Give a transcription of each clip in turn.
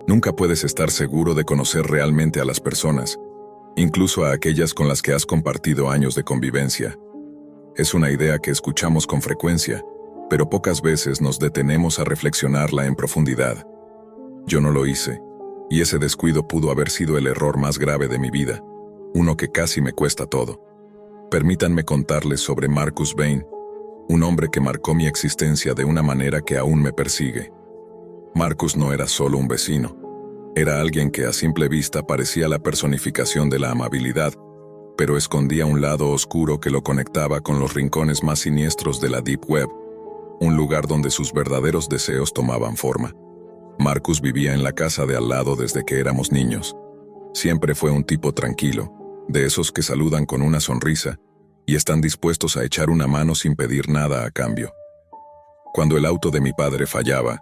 Nunca puedes estar seguro de conocer realmente a las personas, incluso a aquellas con las que has compartido años de convivencia. Es una idea que escuchamos con frecuencia, pero pocas veces nos detenemos a reflexionarla en profundidad. Yo no lo hice, y ese descuido pudo haber sido el error más grave de mi vida, uno que casi me cuesta todo. Permítanme contarles sobre Marcus Bain, un hombre que marcó mi existencia de una manera que aún me persigue. Marcus no era solo un vecino, era alguien que a simple vista parecía la personificación de la amabilidad, pero escondía un lado oscuro que lo conectaba con los rincones más siniestros de la Deep Web, un lugar donde sus verdaderos deseos tomaban forma. Marcus vivía en la casa de al lado desde que éramos niños. Siempre fue un tipo tranquilo, de esos que saludan con una sonrisa y están dispuestos a echar una mano sin pedir nada a cambio. Cuando el auto de mi padre fallaba,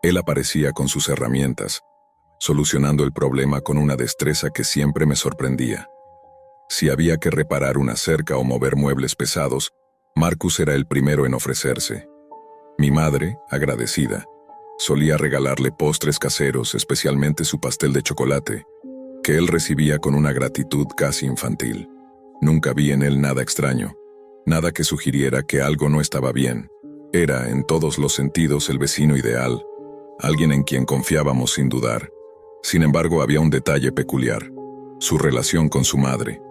él aparecía con sus herramientas, solucionando el problema con una destreza que siempre me sorprendía. Si había que reparar una cerca o mover muebles pesados, Marcus era el primero en ofrecerse. Mi madre, agradecida, solía regalarle postres caseros, especialmente su pastel de chocolate, que él recibía con una gratitud casi infantil. Nunca vi en él nada extraño, nada que sugiriera que algo no estaba bien. Era, en todos los sentidos, el vecino ideal, alguien en quien confiábamos sin dudar. Sin embargo, había un detalle peculiar: su relación con su madre.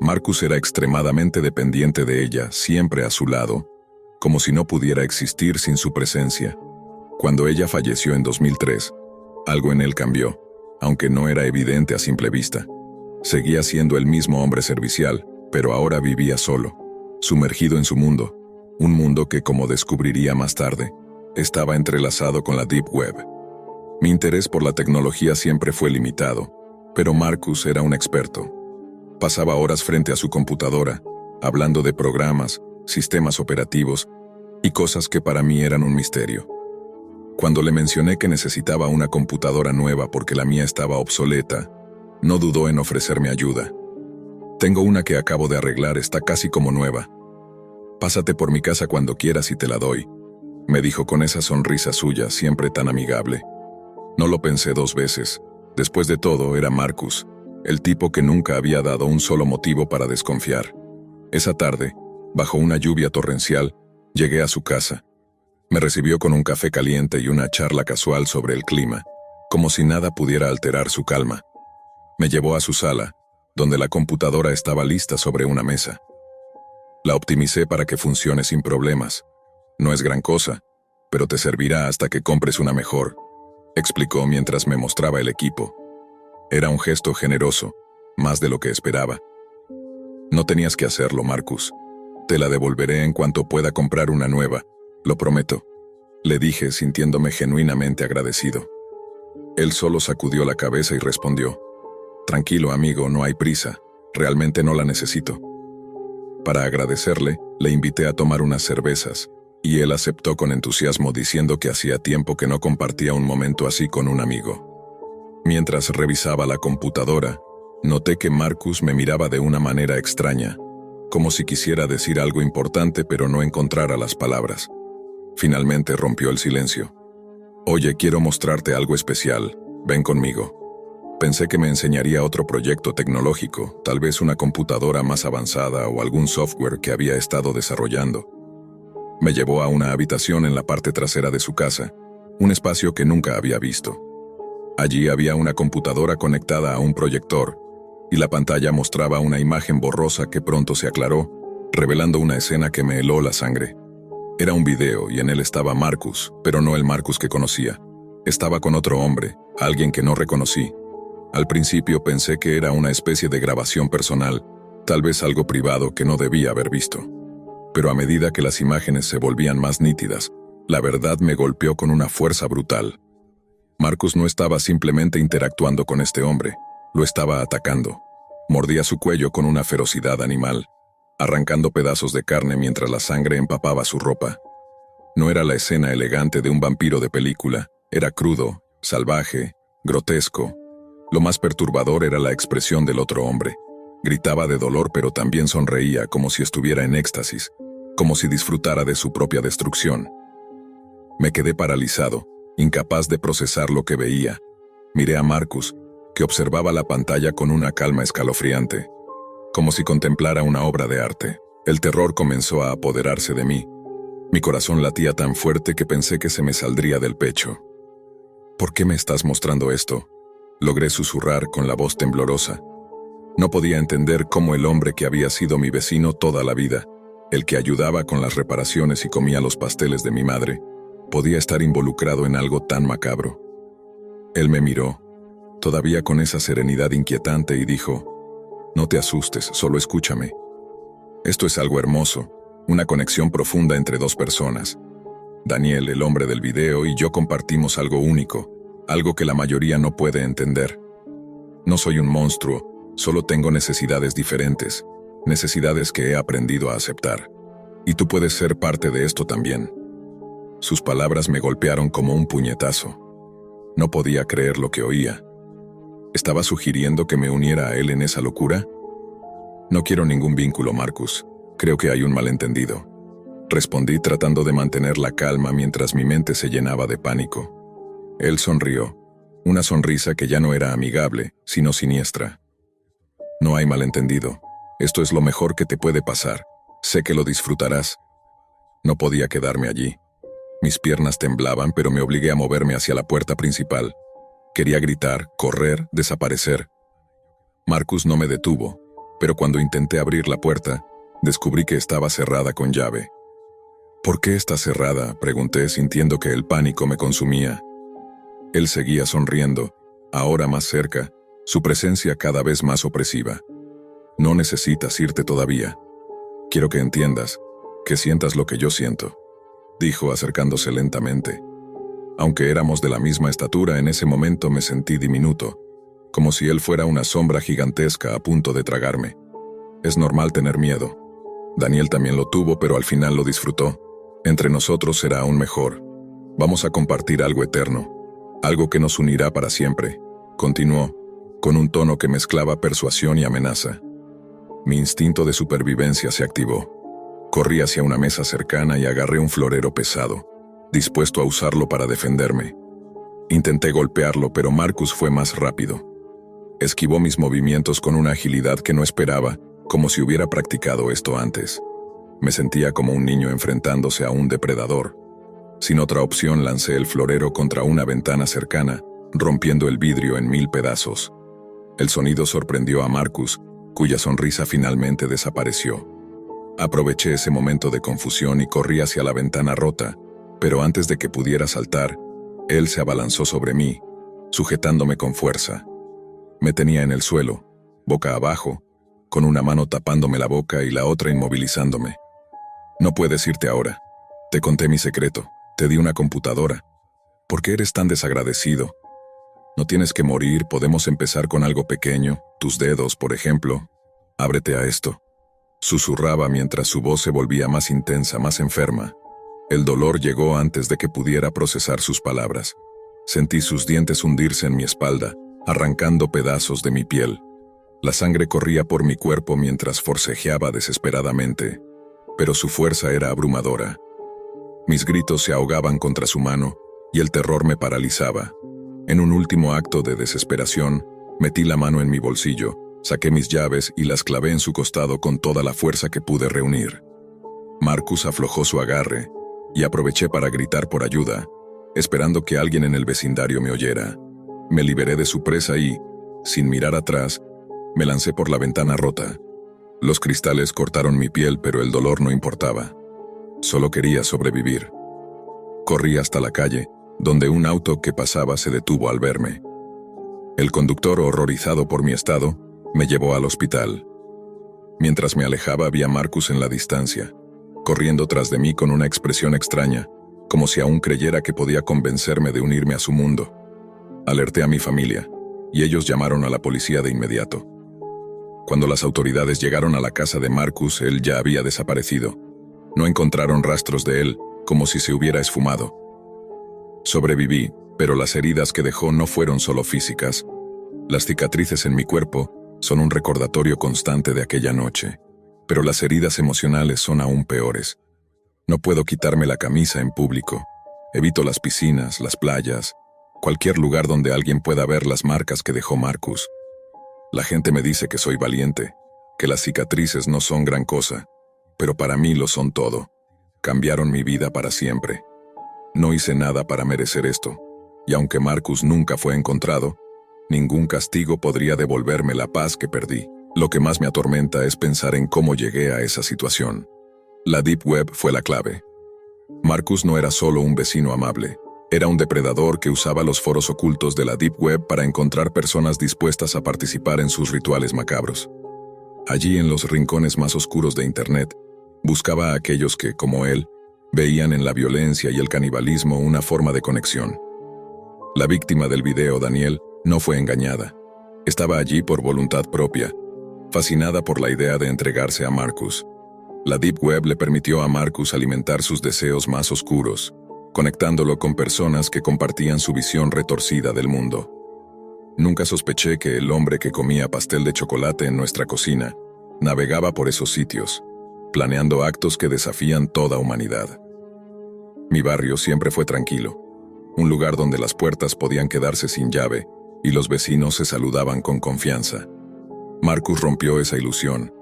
Marcus era extremadamente dependiente de ella, siempre a su lado, como si no pudiera existir sin su presencia. Cuando ella falleció en 2003, algo en él cambió, aunque no era evidente a simple vista. Seguía siendo el mismo hombre servicial, pero ahora vivía solo, sumergido en su mundo, un mundo que, como descubriría más tarde, estaba entrelazado con la Deep Web. Mi interés por la tecnología siempre fue limitado, pero Marcus era un experto. Pasaba horas frente a su computadora, hablando de programas, sistemas operativos y cosas que para mí eran un misterio. Cuando le mencioné que necesitaba una computadora nueva porque la mía estaba obsoleta, no dudó en ofrecerme ayuda. Tengo una que acabo de arreglar, está casi como nueva. Pásate por mi casa cuando quieras y te la doy, me dijo con esa sonrisa suya, siempre tan amigable. No lo pensé dos veces. Después de todo, era Marcus, el tipo que nunca había dado un solo motivo para desconfiar. Esa tarde, bajo una lluvia torrencial, llegué a su casa. Me recibió con un café caliente y una charla casual sobre el clima, como si nada pudiera alterar su calma. Me llevó a su sala, donde la computadora estaba lista sobre una mesa. La optimicé para que funcione sin problemas. No es gran cosa, pero te servirá hasta que compres una mejor, explicó mientras me mostraba el equipo. Era un gesto generoso, más de lo que esperaba. No tenías que hacerlo, Marcus. Te la devolveré en cuanto pueda comprar una nueva, lo prometo, le dije sintiéndome genuinamente agradecido. Él solo sacudió la cabeza y respondió: tranquilo, amigo, no hay prisa, realmente no la necesito. Para agradecerle, le invité a tomar unas cervezas, y él aceptó con entusiasmo diciendo que hacía tiempo que no compartía un momento así con un amigo. Mientras revisaba la computadora, noté que Marcus me miraba de una manera extraña, como si quisiera decir algo importante pero no encontrara las palabras. Finalmente rompió el silencio. Oye, quiero mostrarte algo especial, ven conmigo. Pensé que me enseñaría otro proyecto tecnológico, tal vez una computadora más avanzada o algún software que había estado desarrollando. Me llevó a una habitación en la parte trasera de su casa, un espacio que nunca había visto. Allí había una computadora conectada a un proyector, y la pantalla mostraba una imagen borrosa que pronto se aclaró, revelando una escena que me heló la sangre. Era un video y en él estaba Marcus, pero no el Marcus que conocía. Estaba con otro hombre, alguien que no reconocí. Al principio pensé que era una especie de grabación personal, tal vez algo privado que no debía haber visto. Pero a medida que las imágenes se volvían más nítidas, la verdad me golpeó con una fuerza brutal. Marcus no estaba simplemente interactuando con este hombre, lo estaba atacando. Mordía su cuello con una ferocidad animal, arrancando pedazos de carne mientras la sangre empapaba su ropa. No era la escena elegante de un vampiro de película, era crudo, salvaje, grotesco. Lo más perturbador era la expresión del otro hombre. Gritaba de dolor pero también sonreía como si estuviera en éxtasis, como si disfrutara de su propia destrucción. Me quedé paralizado, incapaz de procesar lo que veía. Miré a Marcus, que observaba la pantalla con una calma escalofriante, como si contemplara una obra de arte. El terror comenzó a apoderarse de mí. Mi corazón latía tan fuerte que pensé que se me saldría del pecho. ¿Por qué me estás mostrando esto?, logré susurrar con la voz temblorosa. No podía entender cómo el hombre que había sido mi vecino toda la vida, el que ayudaba con las reparaciones y comía los pasteles de mi madre, podía estar involucrado en algo tan macabro. Él me miró, todavía con esa serenidad inquietante, y dijo: «No te asustes, solo escúchame. Esto es algo hermoso, una conexión profunda entre dos personas. Daniel, el hombre del video, y yo compartimos algo único, algo que la mayoría no puede entender. No soy un monstruo, solo tengo necesidades diferentes, necesidades que he aprendido a aceptar. Y tú puedes ser parte de esto también». Sus palabras me golpearon como un puñetazo. No podía creer lo que oía. ¿Estaba sugiriendo que me uniera a él en esa locura? No quiero ningún vínculo, Marcus. Creo que hay un malentendido. Respondí tratando de mantener la calma mientras mi mente se llenaba de pánico. Él sonrió, una sonrisa que ya no era amigable, sino siniestra. No hay malentendido. Esto es lo mejor que te puede pasar. Sé que lo disfrutarás. No podía quedarme allí. Mis piernas temblaban, pero me obligué a moverme hacia la puerta principal. Quería gritar, correr, desaparecer. Marcus no me detuvo, pero cuando intenté abrir la puerta, descubrí que estaba cerrada con llave. «¿Por qué está cerrada?», pregunté, sintiendo que el pánico me consumía. Él seguía sonriendo, ahora más cerca, su presencia cada vez más opresiva. «No necesitas irte todavía. Quiero que entiendas, que sientas lo que yo siento», dijo acercándose lentamente. Aunque éramos de la misma estatura, en ese momento me sentí diminuto, como si él fuera una sombra gigantesca a punto de tragarme. Es normal tener miedo. Daniel también lo tuvo, pero al final lo disfrutó. Entre nosotros será aún mejor. Vamos a compartir algo eterno, algo que nos unirá para siempre, continuó, con un tono que mezclaba persuasión y amenaza. Mi instinto de supervivencia se activó. Corrí hacia una mesa cercana y agarré un florero pesado, dispuesto a usarlo para defenderme. Intenté golpearlo, pero Marcus fue más rápido. Esquivó mis movimientos con una agilidad que no esperaba, como si hubiera practicado esto antes. Me sentía como un niño enfrentándose a un depredador. Sin otra opción, lancé el florero contra una ventana cercana, rompiendo el vidrio en 1000 pedazos. El sonido sorprendió a Marcus, cuya sonrisa finalmente desapareció. Aproveché ese momento de confusión y corrí hacia la ventana rota, pero antes de que pudiera saltar, él se abalanzó sobre mí, sujetándome con fuerza. Me tenía en el suelo, boca abajo, con una mano tapándome la boca y la otra inmovilizándome. «No puedes irte ahora. Te conté mi secreto. Te di una computadora. ¿Por qué eres tan desagradecido? No tienes que morir, podemos empezar con algo pequeño, tus dedos, por ejemplo. Ábrete a esto», susurraba mientras su voz se volvía más intensa, más enferma. El dolor llegó antes de que pudiera procesar sus palabras. Sentí sus dientes hundirse en mi espalda, arrancando pedazos de mi piel. La sangre corría por mi cuerpo mientras forcejeaba desesperadamente, pero su fuerza era abrumadora. Mis gritos se ahogaban contra su mano y el terror me paralizaba. En un último acto de desesperación, metí la mano en mi bolsillo, saqué mis llaves y las clavé en su costado con toda la fuerza que pude reunir. Marcus aflojó su agarre y aproveché para gritar por ayuda, esperando que alguien en el vecindario me oyera. Me liberé de su presa y, sin mirar atrás, me lancé por la ventana rota. Los cristales cortaron mi piel, pero el dolor no importaba. Solo quería sobrevivir. Corrí hasta la calle, donde un auto que pasaba se detuvo al verme. El conductor, horrorizado por mi estado, me llevó al hospital. Mientras me alejaba, vi a Marcus en la distancia, corriendo tras de mí con una expresión extraña, como si aún creyera que podía convencerme de unirme a su mundo. Alerté a mi familia, y ellos llamaron a la policía de inmediato. Cuando las autoridades llegaron a la casa de Marcus, él ya había desaparecido. No encontraron rastros de él, como si se hubiera esfumado. Sobreviví, pero las heridas que dejó no fueron solo físicas. Las cicatrices en mi cuerpo son un recordatorio constante de aquella noche, pero las heridas emocionales son aún peores. No puedo quitarme la camisa en público. Evito las piscinas, las playas. Cualquier lugar donde alguien pueda ver las marcas que dejó Marcus. La gente me dice que soy valiente, que las cicatrices no son gran cosa, pero para mí lo son todo. Cambiaron mi vida para siempre. No hice nada para merecer esto, y aunque Marcus nunca fue encontrado, ningún castigo podría devolverme la paz que perdí. Lo que más me atormenta es pensar en cómo llegué a esa situación. La Deep Web fue la clave. Marcus no era solo un vecino amable, era un depredador que usaba los foros ocultos de la Deep Web para encontrar personas dispuestas a participar en sus rituales macabros. Allí, en los rincones más oscuros de Internet, buscaba a aquellos que, como él, veían en la violencia y el canibalismo una forma de conexión. La víctima del video, Daniel, no fue engañada. Estaba allí por voluntad propia, fascinada por la idea de entregarse a Marcus. La Deep Web le permitió a Marcus alimentar sus deseos más oscuros, conectándolo con personas que compartían su visión retorcida del mundo. Nunca sospeché que el hombre que comía pastel de chocolate en nuestra cocina navegaba por esos sitios, planeando actos que desafían toda humanidad. Mi barrio siempre fue tranquilo, un lugar donde las puertas podían quedarse sin llave y los vecinos se saludaban con confianza. Marcus rompió esa ilusión.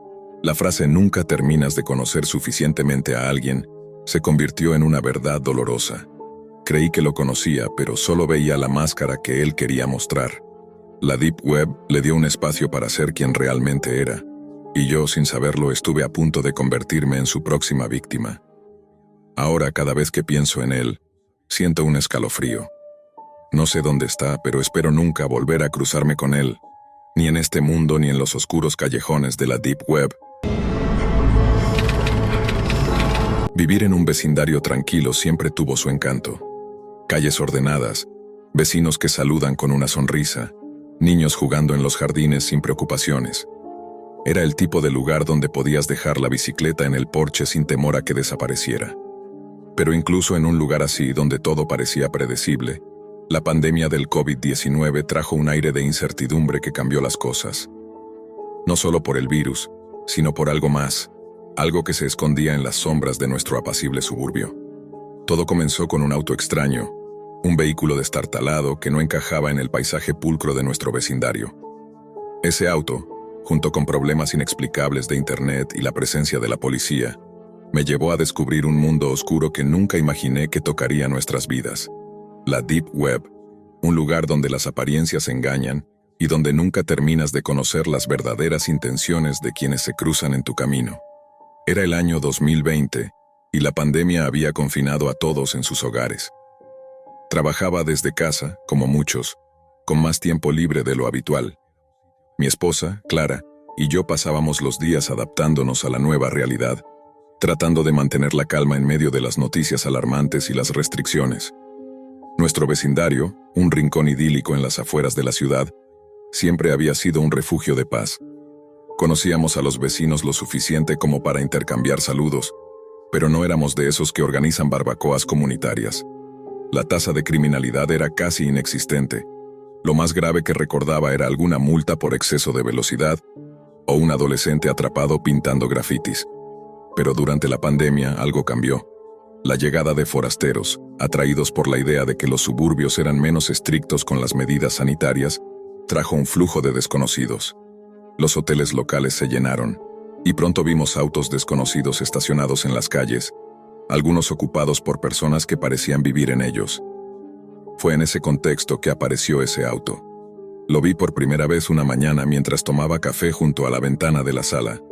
La frase "nunca terminas de conocer suficientemente a alguien" se convirtió en una verdad dolorosa. Creí que lo conocía, pero solo veía la máscara que él quería mostrar. La Deep Web le dio un espacio para ser quien realmente era, y yo, sin saberlo, estuve a punto de convertirme en su próxima víctima. Ahora, cada vez que pienso en él, siento un escalofrío. No sé dónde está, pero espero nunca volver a cruzarme con él, ni en este mundo ni en los oscuros callejones de la Deep Web. Vivir en un vecindario tranquilo siempre tuvo su encanto. Calles ordenadas, vecinos que saludan con una sonrisa, niños jugando en los jardines sin preocupaciones. Era el tipo de lugar donde podías dejar la bicicleta en el porche sin temor a que desapareciera. Pero incluso en un lugar así, donde todo parecía predecible, la pandemia del COVID-19 trajo un aire de incertidumbre que cambió las cosas. No solo por el virus, sino por algo más, algo que se escondía en las sombras de nuestro apacible suburbio. Todo comenzó con un auto extraño, un vehículo destartalado que no encajaba en el paisaje pulcro de nuestro vecindario. Ese auto, junto con problemas inexplicables de Internet y la presencia de la policía, me llevó a descubrir un mundo oscuro que nunca imaginé que tocaría nuestras vidas. La Deep Web, un lugar donde las apariencias engañan y donde nunca terminas de conocer las verdaderas intenciones de quienes se cruzan en tu camino. Era el año 2020 y la pandemia había confinado a todos en sus hogares. Trabajaba desde casa, como muchos, con más tiempo libre de lo habitual. Mi esposa, Clara, y yo pasábamos los días adaptándonos a la nueva realidad, tratando de mantener la calma en medio de las noticias alarmantes y las restricciones. Nuestro vecindario, un rincón idílico en las afueras de la ciudad, siempre había sido un refugio de paz. Conocíamos a los vecinos lo suficiente como para intercambiar saludos, pero no éramos de esos que organizan barbacoas comunitarias. La tasa de criminalidad era casi inexistente. Lo más grave que recordaba era alguna multa por exceso de velocidad o un adolescente atrapado pintando grafitis. Pero durante la pandemia algo cambió. La llegada de forasteros, atraídos por la idea de que los suburbios eran menos estrictos con las medidas sanitarias, trajo un flujo de desconocidos. Los hoteles locales se llenaron, y pronto vimos autos desconocidos estacionados en las calles, algunos ocupados por personas que parecían vivir en ellos. Fue en ese contexto que apareció ese auto. Lo vi por primera vez una mañana mientras tomaba café junto a la ventana de la sala.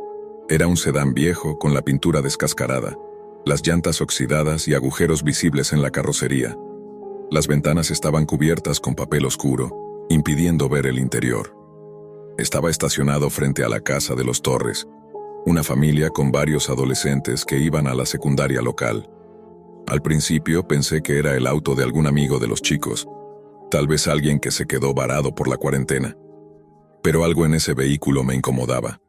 Era un sedán viejo con la pintura descascarada, las llantas oxidadas y agujeros visibles en la carrocería. Las ventanas estaban cubiertas con papel oscuro, impidiendo ver el interior. Estaba estacionado frente a la casa de los Torres, una familia con varios adolescentes que iban a la secundaria local. Al principio pensé que era el auto de algún amigo de los chicos, tal vez alguien que se quedó varado por la cuarentena. Pero algo en ese vehículo me incomodaba.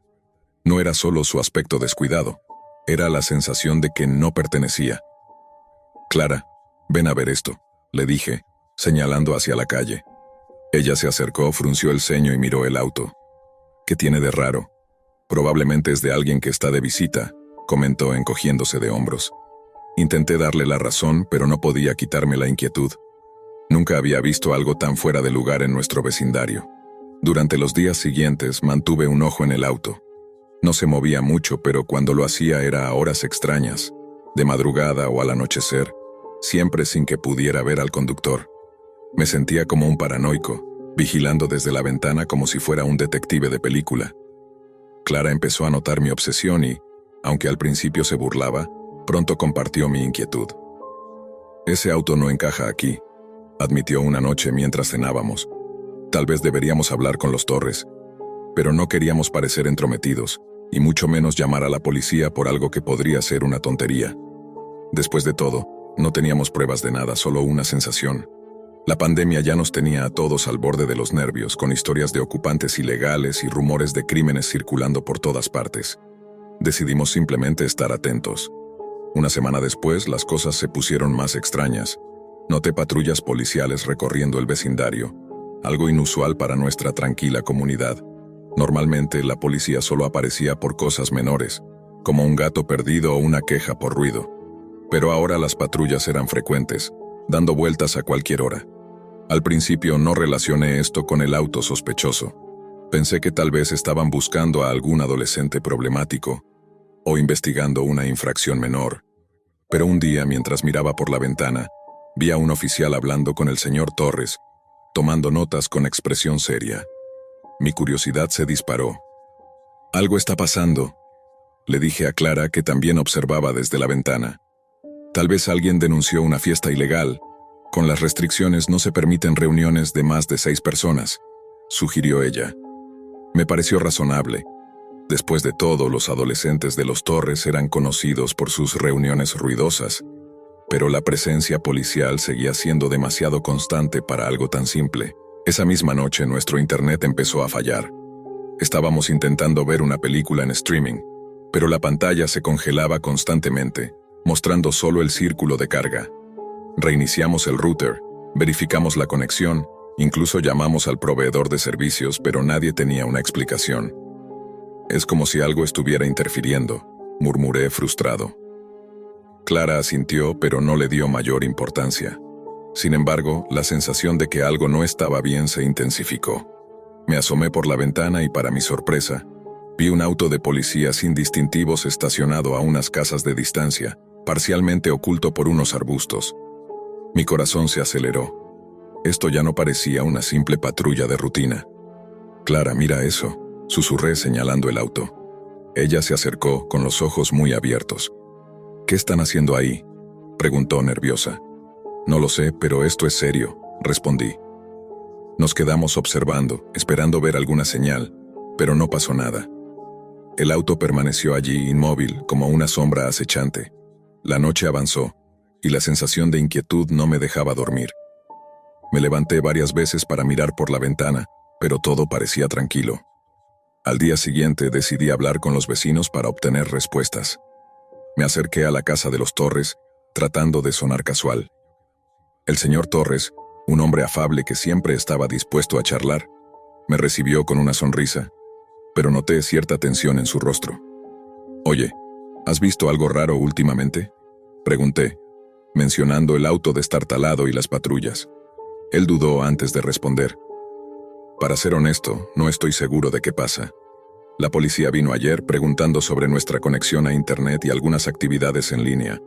No era solo su aspecto descuidado, era la sensación de que no pertenecía. «Clara, ven a ver esto», le dije, señalando hacia la calle. Ella se acercó, frunció el ceño y miró el auto. «¿Qué tiene de raro? Probablemente es de alguien que está de visita», comentó encogiéndose de hombros. Intenté darle la razón, pero no podía quitarme la inquietud. Nunca había visto algo tan fuera de lugar en nuestro vecindario. Durante los días siguientes mantuve un ojo en el auto. No se movía mucho, pero cuando lo hacía era a horas extrañas, de madrugada o al anochecer, siempre sin que pudiera ver al conductor. Me sentía como un paranoico, vigilando desde la ventana como si fuera un detective de película. Clara empezó a notar mi obsesión y, aunque al principio se burlaba, pronto compartió mi inquietud. «Ese auto no encaja aquí», admitió una noche mientras cenábamos. «Tal vez deberíamos hablar con los Torres». Pero no queríamos parecer entrometidos, y mucho menos llamar a la policía por algo que podría ser una tontería. Después de todo, no teníamos pruebas de nada, solo una sensación. La pandemia ya nos tenía a todos al borde de los nervios, con historias de ocupantes ilegales y rumores de crímenes circulando por todas partes. Decidimos simplemente estar atentos. Una semana después, las cosas se pusieron más extrañas. Noté patrullas policiales recorriendo el vecindario, algo inusual para nuestra tranquila comunidad. Normalmente, la policía solo aparecía por cosas menores, como un gato perdido o una queja por ruido. Pero ahora las patrullas eran frecuentes, dando vueltas a cualquier hora. Al principio no relacioné esto con el auto sospechoso. Pensé que tal vez estaban buscando a algún adolescente problemático o investigando una infracción menor. Pero un día, mientras miraba por la ventana, vi a un oficial hablando con el señor Torres, tomando notas con expresión seria. Mi curiosidad se disparó. «Algo está pasando», le dije a Clara, que también observaba desde la ventana. «Tal vez alguien denunció una fiesta ilegal. Con las restricciones no se permiten reuniones de más de 6 personas», sugirió ella. Me pareció razonable. Después de todo, los adolescentes de los Torres eran conocidos por sus reuniones ruidosas, pero la presencia policial seguía siendo demasiado constante para algo tan simple. Esa misma noche nuestro internet empezó a fallar. Estábamos intentando ver una película en streaming, pero la pantalla se congelaba constantemente, mostrando solo el círculo de carga. Reiniciamos el router, verificamos la conexión, incluso llamamos al proveedor de servicios, pero nadie tenía una explicación. «Es como si algo estuviera interfiriendo», murmuré frustrado. Clara asintió, pero no le dio mayor importancia. Sin embargo, la sensación de que algo no estaba bien se intensificó. Me asomé por la ventana y, para mi sorpresa, vi un auto de policía sin distintivos estacionado a unas casas de distancia, parcialmente oculto por unos arbustos. Mi corazón se aceleró. Esto ya no parecía una simple patrulla de rutina. «Clara, mira eso», susurré señalando el auto. Ella se acercó con los ojos muy abiertos. «¿Qué están haciendo ahí?», preguntó nerviosa. «No lo sé, pero esto es serio», respondí. Nos quedamos observando, esperando ver alguna señal, pero no pasó nada. El auto permaneció allí inmóvil, como una sombra acechante. La noche avanzó, y la sensación de inquietud no me dejaba dormir. Me levanté varias veces para mirar por la ventana, pero todo parecía tranquilo. Al día siguiente decidí hablar con los vecinos para obtener respuestas. Me acerqué a la casa de los Torres, tratando de sonar casual. El señor Torres, un hombre afable que siempre estaba dispuesto a charlar, me recibió con una sonrisa, pero noté cierta tensión en su rostro. «Oye, ¿has visto algo raro últimamente?», pregunté, mencionando el auto destartalado y las patrullas. Él dudó antes de responder. «Para ser honesto, no estoy seguro de qué pasa. La policía vino ayer preguntando sobre nuestra conexión a Internet y algunas actividades en línea.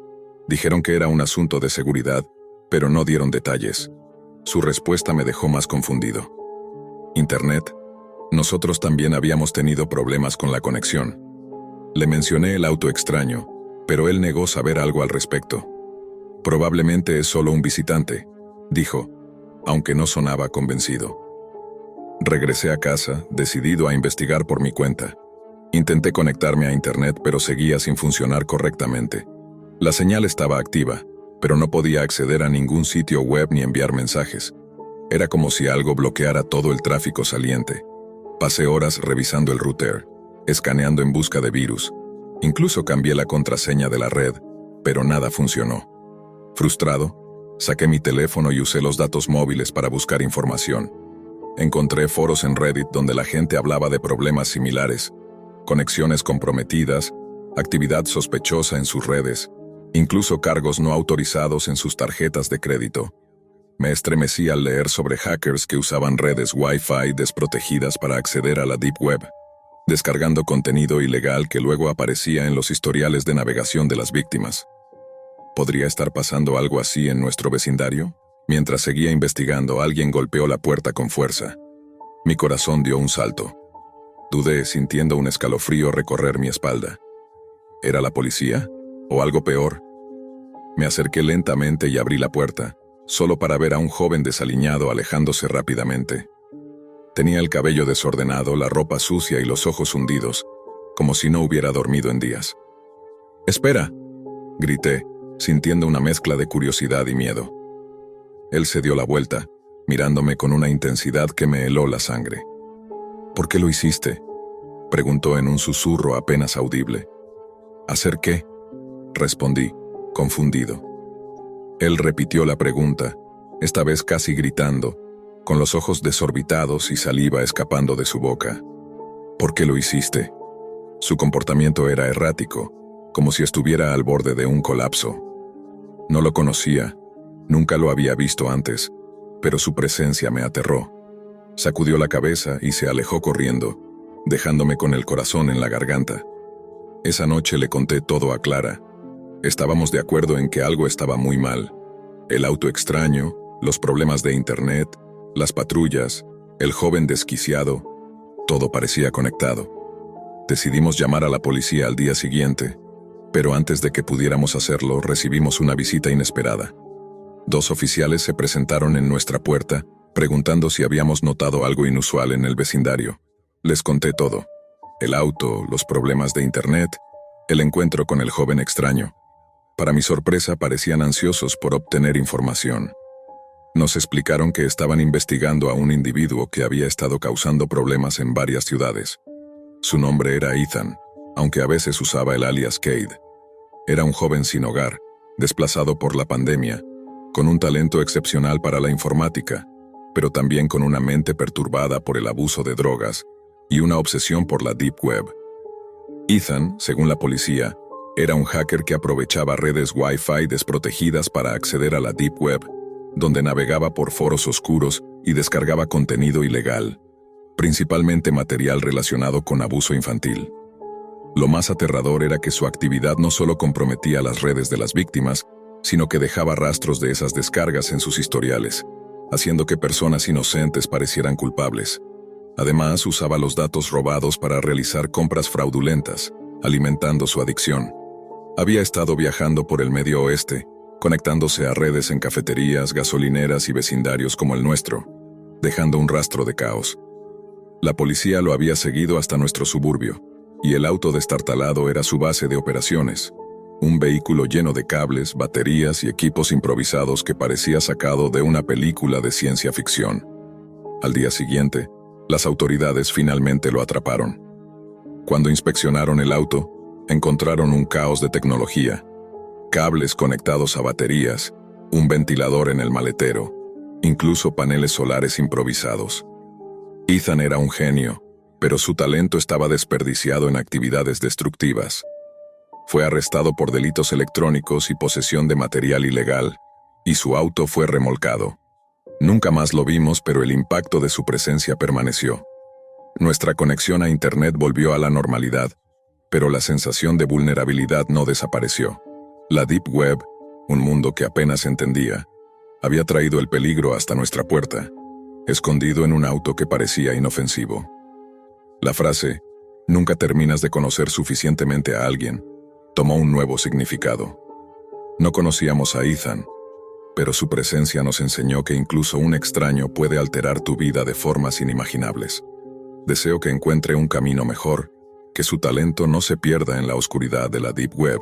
Dijeron que era un asunto de seguridad, pero no dieron detalles. Su respuesta me dejó más confundido. Internet. Nosotros también habíamos tenido problemas con la conexión. Le mencioné el auto extraño, pero él negó saber algo al respecto. Probablemente es solo un visitante, dijo, aunque no sonaba convencido. Regresé a casa, decidido a investigar por mi cuenta. Intenté conectarme a Internet, pero seguía sin funcionar correctamente. La señal estaba activa, pero no podía acceder a ningún sitio web ni enviar mensajes. Era como si algo bloqueara todo el tráfico saliente. Pasé horas revisando el router, escaneando en busca de virus. Incluso cambié la contraseña de la red, pero nada funcionó. Frustrado, saqué mi teléfono y usé los datos móviles para buscar información. Encontré foros en Reddit donde la gente hablaba de problemas similares, conexiones comprometidas, actividad sospechosa en sus redes, incluso cargos no autorizados en sus tarjetas de crédito. Me estremecí al leer sobre hackers que usaban redes Wi-Fi desprotegidas para acceder a la Deep Web, descargando contenido ilegal que luego aparecía en los historiales de navegación de las víctimas. ¿Podría estar pasando algo así en nuestro vecindario? Mientras seguía investigando, alguien golpeó la puerta con fuerza. Mi corazón dio un salto. Dudé, sintiendo un escalofrío recorrer mi espalda. ¿Era la policía? ¿O algo peor? Me acerqué lentamente y abrí la puerta, solo para ver a un joven desaliñado alejándose rápidamente. Tenía el cabello desordenado, la ropa sucia y los ojos hundidos, como si no hubiera dormido en días. «¡Espera!», grité, sintiendo una mezcla de curiosidad y miedo. Él se dio la vuelta, mirándome con una intensidad que me heló la sangre. «¿Por qué lo hiciste?», preguntó en un susurro apenas audible. «¿Hacer qué?», respondí, confundido. Él repitió la pregunta, esta vez casi gritando, con los ojos desorbitados y saliva escapando de su boca. «¿Por qué lo hiciste?». Su comportamiento era errático, como si estuviera al borde de un colapso. No lo conocía, nunca lo había visto antes, pero su presencia me aterró. Sacudió la cabeza y se alejó corriendo, dejándome con el corazón en la garganta. Esa noche le conté todo a Clara. Estábamos de acuerdo en que algo estaba muy mal. El auto extraño, los problemas de internet, las patrullas, el joven desquiciado, todo parecía conectado. Decidimos llamar a la policía al día siguiente, pero antes de que pudiéramos hacerlo, recibimos una visita inesperada. 2 oficiales se presentaron en nuestra puerta, preguntando si habíamos notado algo inusual en el vecindario. Les conté todo: el auto, los problemas de internet, el encuentro con el joven extraño. Para mi sorpresa, parecían ansiosos por obtener información. Nos explicaron que estaban investigando a un individuo que había estado causando problemas en varias ciudades. Su nombre era Ethan, aunque a veces usaba el alias Cade. Era un joven sin hogar, desplazado por la pandemia, con un talento excepcional para la informática, pero también con una mente perturbada por el abuso de drogas y una obsesión por la Deep Web. Ethan, según la policía, era un hacker que aprovechaba redes Wi-Fi desprotegidas para acceder a la Deep Web, donde navegaba por foros oscuros y descargaba contenido ilegal, principalmente material relacionado con abuso infantil. Lo más aterrador era que su actividad no solo comprometía las redes de las víctimas, sino que dejaba rastros de esas descargas en sus historiales, haciendo que personas inocentes parecieran culpables. Además, usaba los datos robados para realizar compras fraudulentas, alimentando su adicción. Había estado viajando por el Medio Oeste, conectándose a redes en cafeterías, gasolineras y vecindarios como el nuestro, dejando un rastro de caos. La policía lo había seguido hasta nuestro suburbio, y el auto destartalado era su base de operaciones. Un vehículo lleno de cables, baterías y equipos improvisados que parecía sacado de una película de ciencia ficción. Al día siguiente, las autoridades finalmente lo atraparon. Cuando inspeccionaron el auto, encontraron un caos de tecnología: cables conectados a baterías, un ventilador en el maletero, incluso paneles solares improvisados. Ethan era un genio, pero su talento estaba desperdiciado en actividades destructivas. Fue arrestado por delitos electrónicos y posesión de material ilegal, y su auto fue remolcado. Nunca más lo vimos, pero el impacto de su presencia permaneció. Nuestra conexión a Internet volvió a la normalidad, pero la sensación de vulnerabilidad no desapareció. La Deep Web, un mundo que apenas entendía, había traído el peligro hasta nuestra puerta, escondido en un auto que parecía inofensivo. La frase, «nunca terminas de conocer suficientemente a alguien», tomó un nuevo significado. No conocíamos a Ethan, pero su presencia nos enseñó que incluso un extraño puede alterar tu vida de formas inimaginables. Deseo que encuentre un camino mejor, que su talento no se pierda en la oscuridad de la Deep Web,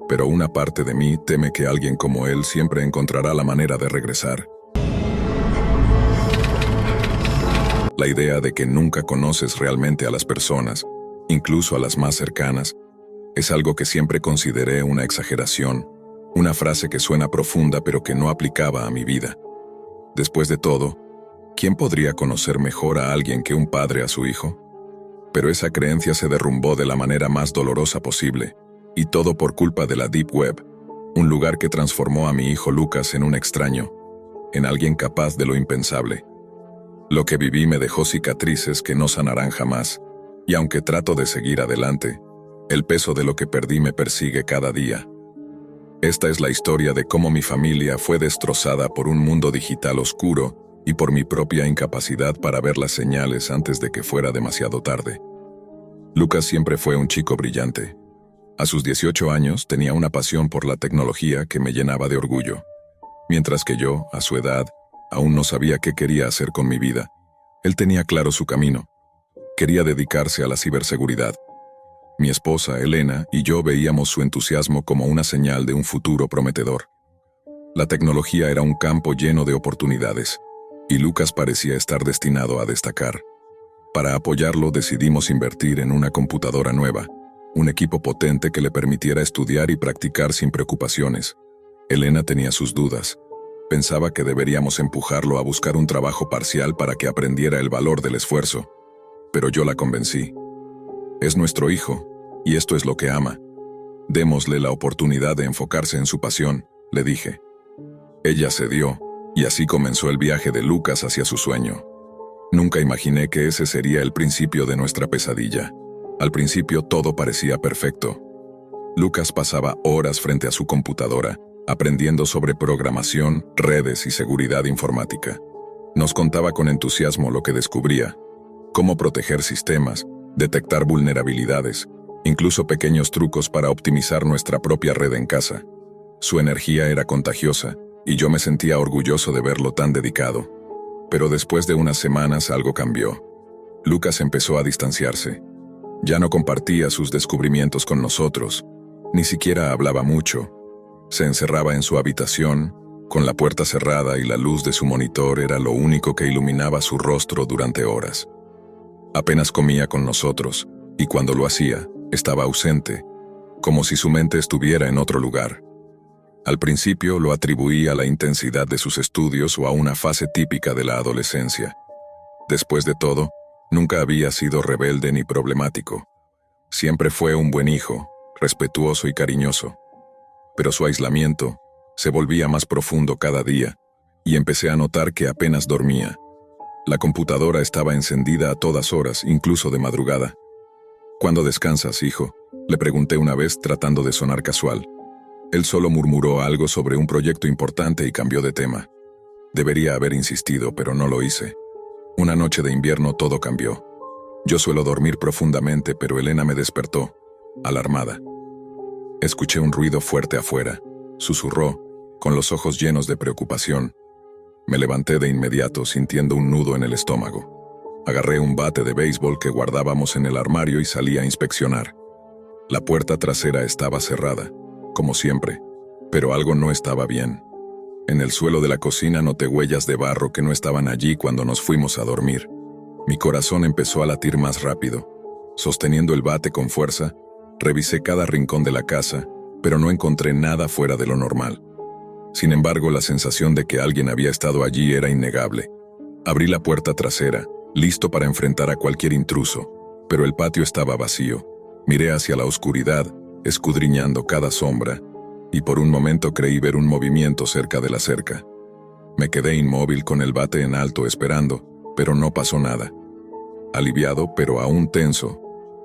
pero una parte de mí teme que alguien como él siempre encontrará la manera de regresar. La idea de que nunca conoces realmente a las personas, incluso a las más cercanas, es algo que siempre consideré una exageración, una frase que suena profunda pero que no aplicaba a mi vida. Después de todo, ¿quién podría conocer mejor a alguien que un padre a su hijo? Pero esa creencia se derrumbó de la manera más dolorosa posible, y todo por culpa de la Deep Web, un lugar que transformó a mi hijo Lucas en un extraño. en alguien capaz de lo impensable. Lo que viví me dejó cicatrices que no sanarán jamás, y aunque trato de seguir adelante, el peso de lo que perdí me persigue cada día. Esta es la historia de cómo mi familia fue destrozada por un mundo digital oscuro y por mi propia incapacidad para ver las señales antes de que fuera demasiado tarde. Lucas siempre fue un chico brillante. A sus 18 años tenía una pasión por la tecnología que me llenaba de orgullo. Mientras que yo, a su edad, aún no sabía qué quería hacer con mi vida. Él tenía claro su camino. Quería dedicarse a la ciberseguridad. Mi esposa, Elena, y yo veíamos su entusiasmo como una señal de un futuro prometedor. La tecnología era un campo lleno de oportunidades, y Lucas parecía estar destinado a destacar. Para apoyarlo decidimos invertir en una computadora nueva, un equipo potente que le permitiera estudiar y practicar sin preocupaciones. Elena tenía sus dudas. Pensaba que deberíamos empujarlo a buscar un trabajo parcial para que aprendiera el valor del esfuerzo. Pero yo la convencí. Es nuestro hijo, y esto es lo que ama. Démosle la oportunidad de enfocarse en su pasión, le dije. Ella cedió, y así comenzó el viaje de Lucas hacia su sueño. Nunca imaginé que ese sería el principio de nuestra pesadilla. Al principio todo parecía perfecto. Lucas pasaba horas frente a su computadora, aprendiendo sobre programación, redes y seguridad informática. Nos contaba con entusiasmo lo que descubría, cómo proteger sistemas, detectar vulnerabilidades, incluso pequeños trucos para optimizar nuestra propia red en casa. Su energía era contagiosa, y yo me sentía orgulloso de verlo tan dedicado. Pero después de unas semanas algo cambió. Lucas empezó a distanciarse. Ya no compartía sus descubrimientos con nosotros, ni siquiera hablaba mucho. Se encerraba en su habitación, con la puerta cerrada y la luz de su monitor era lo único que iluminaba su rostro durante horas. Apenas comía con nosotros, y cuando lo hacía, estaba ausente, como si su mente estuviera en otro lugar. Al principio lo atribuía a la intensidad de sus estudios o a una fase típica de la adolescencia. Después de todo, nunca había sido rebelde ni problemático. Siempre fue un buen hijo, respetuoso y cariñoso. Pero su aislamiento se volvía más profundo cada día, y empecé a notar que apenas dormía. La computadora estaba encendida a todas horas, incluso de madrugada. ¿Cuándo descansas, hijo?, le pregunté una vez tratando de sonar casual. Él solo murmuró algo sobre un proyecto importante y cambió de tema. Debería haber insistido, pero no lo hice. Una noche de invierno todo cambió. Yo suelo dormir profundamente, pero Elena me despertó, alarmada. Escuché un ruido fuerte afuera. Susurró, con los ojos llenos de preocupación. Me levanté de inmediato, sintiendo un nudo en el estómago. Agarré un bate de béisbol que guardábamos en el armario y salí a inspeccionar. La puerta trasera estaba cerrada, como siempre, pero algo no estaba bien. En el suelo de la cocina noté huellas de barro que no estaban allí cuando nos fuimos a dormir. Mi corazón empezó a latir más rápido. Sosteniendo el bate con fuerza, revisé cada rincón de la casa, pero no encontré nada fuera de lo normal. Sin embargo, la sensación de que alguien había estado allí era innegable. Abrí la puerta trasera, listo para enfrentar a cualquier intruso, pero el patio estaba vacío. Miré hacia la oscuridad, escudriñando cada sombra, y por un momento creí ver un movimiento cerca de la cerca. Me quedé inmóvil con el bate en alto esperando, pero no pasó nada. Aliviado, pero aún tenso,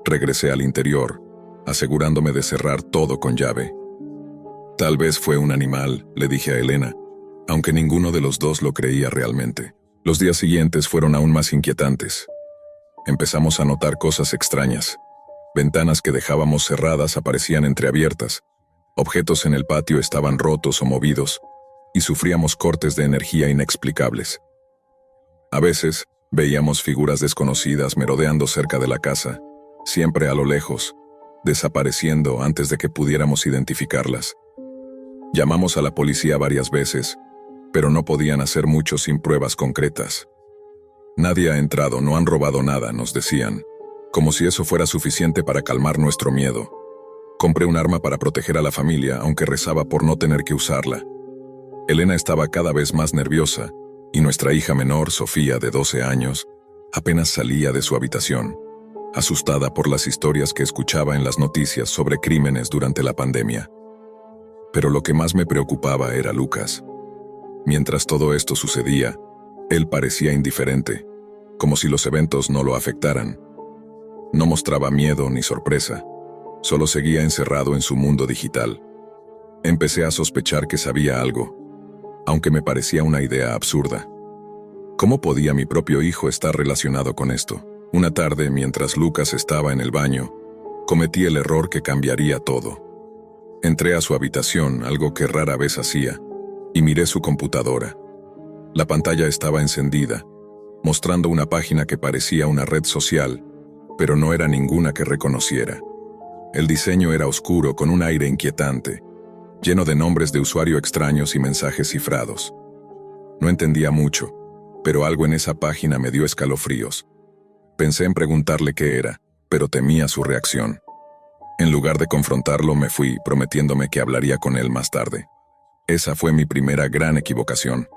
regresé al interior, asegurándome de cerrar todo con llave. Tal vez fue un animal, le dije a Elena, aunque ninguno de los dos lo creía realmente. Los días siguientes fueron aún más inquietantes. Empezamos a notar cosas extrañas. Ventanas que dejábamos cerradas aparecían entreabiertas. Objetos en el patio estaban rotos o movidos, y sufríamos cortes de energía inexplicables. A veces, veíamos figuras desconocidas merodeando cerca de la casa, siempre a lo lejos, desapareciendo antes de que pudiéramos identificarlas. Llamamos a la policía varias veces, pero no podían hacer mucho sin pruebas concretas. Nadie ha entrado, no han robado nada, nos decían, como si eso fuera suficiente para calmar nuestro miedo. Compré un arma para proteger a la familia, aunque rezaba por no tener que usarla. Elena estaba cada vez más nerviosa, y nuestra hija menor, Sofía, de 12 años, apenas salía de su habitación, asustada por las historias que escuchaba en las noticias sobre crímenes durante la pandemia. Pero lo que más me preocupaba era Lucas. Mientras todo esto sucedía, él parecía indiferente, como si los eventos no lo afectaran. No mostraba miedo ni sorpresa, solo seguía encerrado en su mundo digital. Empecé a sospechar que sabía algo, aunque me parecía una idea absurda. ¿Cómo podía mi propio hijo estar relacionado con esto? Una tarde, mientras Lucas estaba en el baño, cometí el error que cambiaría todo. Entré a su habitación, algo que rara vez hacía, y miré su computadora. La pantalla estaba encendida, mostrando una página que parecía una red social, pero no era ninguna que reconociera. El diseño era oscuro, con un aire inquietante, lleno de nombres de usuario extraños y mensajes cifrados. No entendía mucho, pero algo en esa página me dio escalofríos. Pensé en preguntarle qué era, pero temía su reacción. En lugar de confrontarlo, me fui, prometiéndome que hablaría con él más tarde. Esa fue mi primera gran equivocación.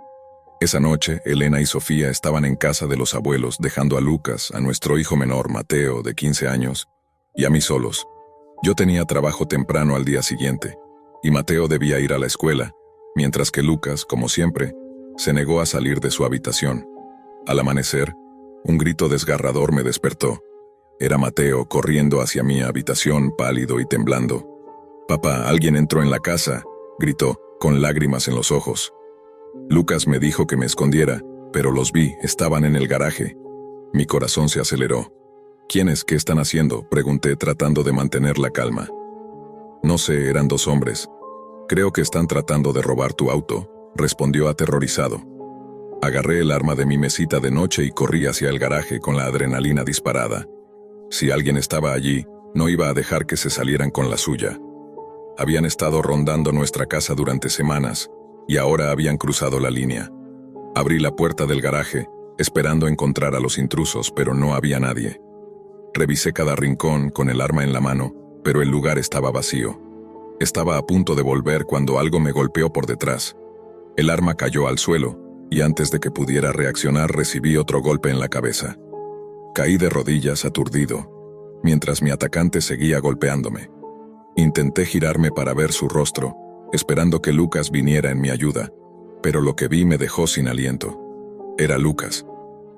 Esa noche, Elena y Sofía estaban en casa de los abuelos, dejando a Lucas, a nuestro hijo menor, Mateo, de 15 años, y a mí solos. Yo tenía trabajo temprano al día siguiente, y Mateo debía ir a la escuela, mientras que Lucas, como siempre, se negó a salir de su habitación. Al amanecer, un grito desgarrador me despertó. Era Mateo corriendo hacia mi habitación, pálido y temblando. «Papá, alguien entró en la casa», gritó, con lágrimas en los ojos. Lucas me dijo que me escondiera, pero los vi, estaban en el garaje. Mi corazón se aceleró. «¿Quiénes? ¿Qué están haciendo?», pregunté, tratando de mantener la calma. «No sé, eran 2 hombres. Creo que están tratando de robar tu auto», respondió aterrorizado. Agarré el arma de mi mesita de noche y corrí hacia el garaje con la adrenalina disparada. Si alguien estaba allí, no iba a dejar que se salieran con la suya. Habían estado rondando nuestra casa durante semanas, y ahora habían cruzado la línea. Abrí la puerta del garaje, esperando encontrar a los intrusos, pero no había nadie. Revisé cada rincón con el arma en la mano, pero el lugar estaba vacío. Estaba a punto de volver cuando algo me golpeó por detrás. El arma cayó al suelo, y antes de que pudiera reaccionar recibí otro golpe en la cabeza. Caí de rodillas aturdido, mientras mi atacante seguía golpeándome. Intenté girarme para ver su rostro, esperando que Lucas viniera en mi ayuda, pero lo que vi me dejó sin aliento. Era Lucas,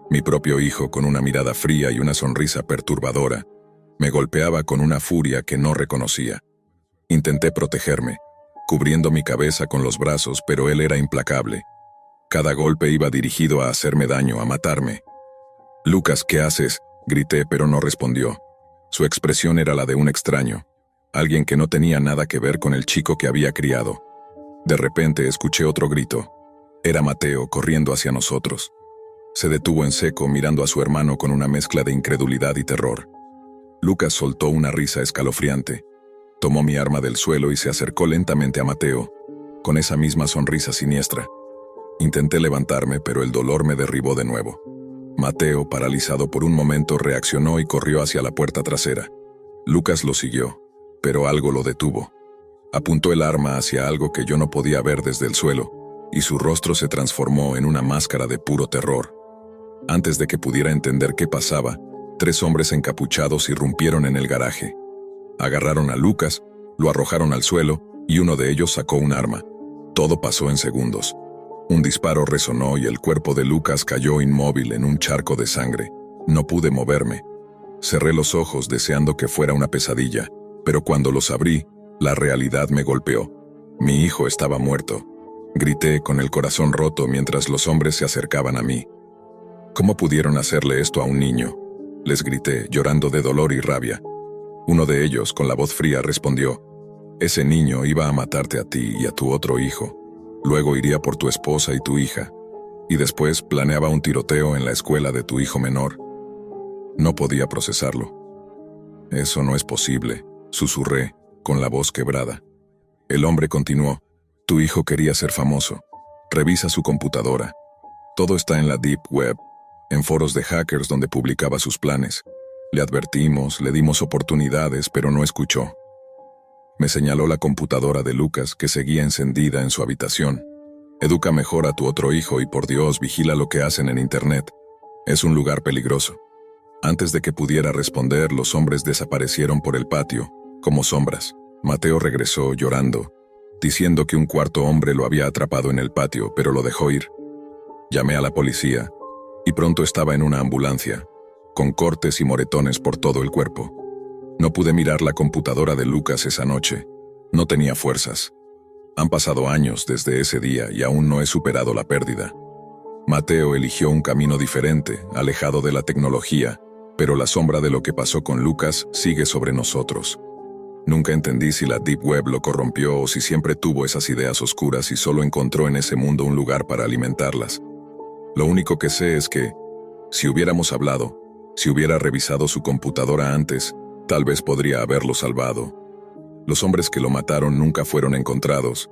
mi propio hijo, con una mirada fría y una sonrisa perturbadora. Me golpeaba con una furia que no reconocía. Intenté protegerme, cubriendo mi cabeza con los brazos, pero él era implacable. Cada golpe iba dirigido a hacerme daño, a matarme. «Lucas, ¿qué haces?», grité, pero no respondió. Su expresión era la de un extraño, alguien que no tenía nada que ver con el chico que había criado. De repente escuché otro grito. Era Mateo corriendo hacia nosotros. Se detuvo en seco, mirando a su hermano con una mezcla de incredulidad y terror. Lucas soltó una risa escalofriante. Tomó mi arma del suelo y se acercó lentamente a Mateo, con esa misma sonrisa siniestra. Intenté levantarme, pero el dolor me derribó de nuevo. Mateo, paralizado por un momento, reaccionó y corrió hacia la puerta trasera. Lucas lo siguió, pero algo lo detuvo. Apuntó el arma hacia algo que yo no podía ver desde el suelo, y su rostro se transformó en una máscara de puro terror. Antes de que pudiera entender qué pasaba, 3 hombres encapuchados irrumpieron en el garaje. Agarraron a Lucas, lo arrojaron al suelo, y uno de ellos sacó un arma. Todo pasó en segundos. Un disparo resonó y el cuerpo de Lucas cayó inmóvil en un charco de sangre. No pude moverme. Cerré los ojos deseando que fuera una pesadilla, pero cuando los abrí, la realidad me golpeó. Mi hijo estaba muerto. Grité con el corazón roto mientras los hombres se acercaban a mí. ¿Cómo pudieron hacerle esto a un niño?, les grité, llorando de dolor y rabia. Uno de ellos, con la voz fría, respondió: «Ese niño iba a matarte a ti y a tu otro hijo. Luego iría por tu esposa y tu hija. Y después planeaba un tiroteo en la escuela de tu hijo menor». No podía procesarlo. «Eso no es posible», susurré, con la voz quebrada. El hombre continuó: «Tu hijo quería ser famoso. Revisa su computadora. Todo está en la Deep Web, en foros de hackers donde publicaba sus planes. Le advertimos, le dimos oportunidades, pero no escuchó». Me señaló la computadora de Lucas, que seguía encendida en su habitación. «Educa mejor a tu otro hijo y, por Dios, vigila lo que hacen en Internet. Es un lugar peligroso». Antes de que pudiera responder, los hombres desaparecieron por el patio, como sombras. Mateo regresó llorando. diciendo que un cuarto hombre lo había atrapado en el patio, pero lo dejó ir. Llamé a la policía, y pronto estaba en una ambulancia, con cortes y moretones por todo el cuerpo. No pude mirar la computadora de Lucas esa noche. No tenía fuerzas. Han pasado años desde ese día y aún no he superado la pérdida. Mateo eligió un camino diferente, alejado de la tecnología, pero la sombra de lo que pasó con Lucas sigue sobre nosotros. Nunca entendí si la Deep Web lo corrompió o si siempre tuvo esas ideas oscuras y solo encontró en ese mundo un lugar para alimentarlas. Lo único que sé es que, si hubiéramos hablado, si hubiera revisado su computadora antes, tal vez podría haberlo salvado. Los hombres que lo mataron nunca fueron encontrados.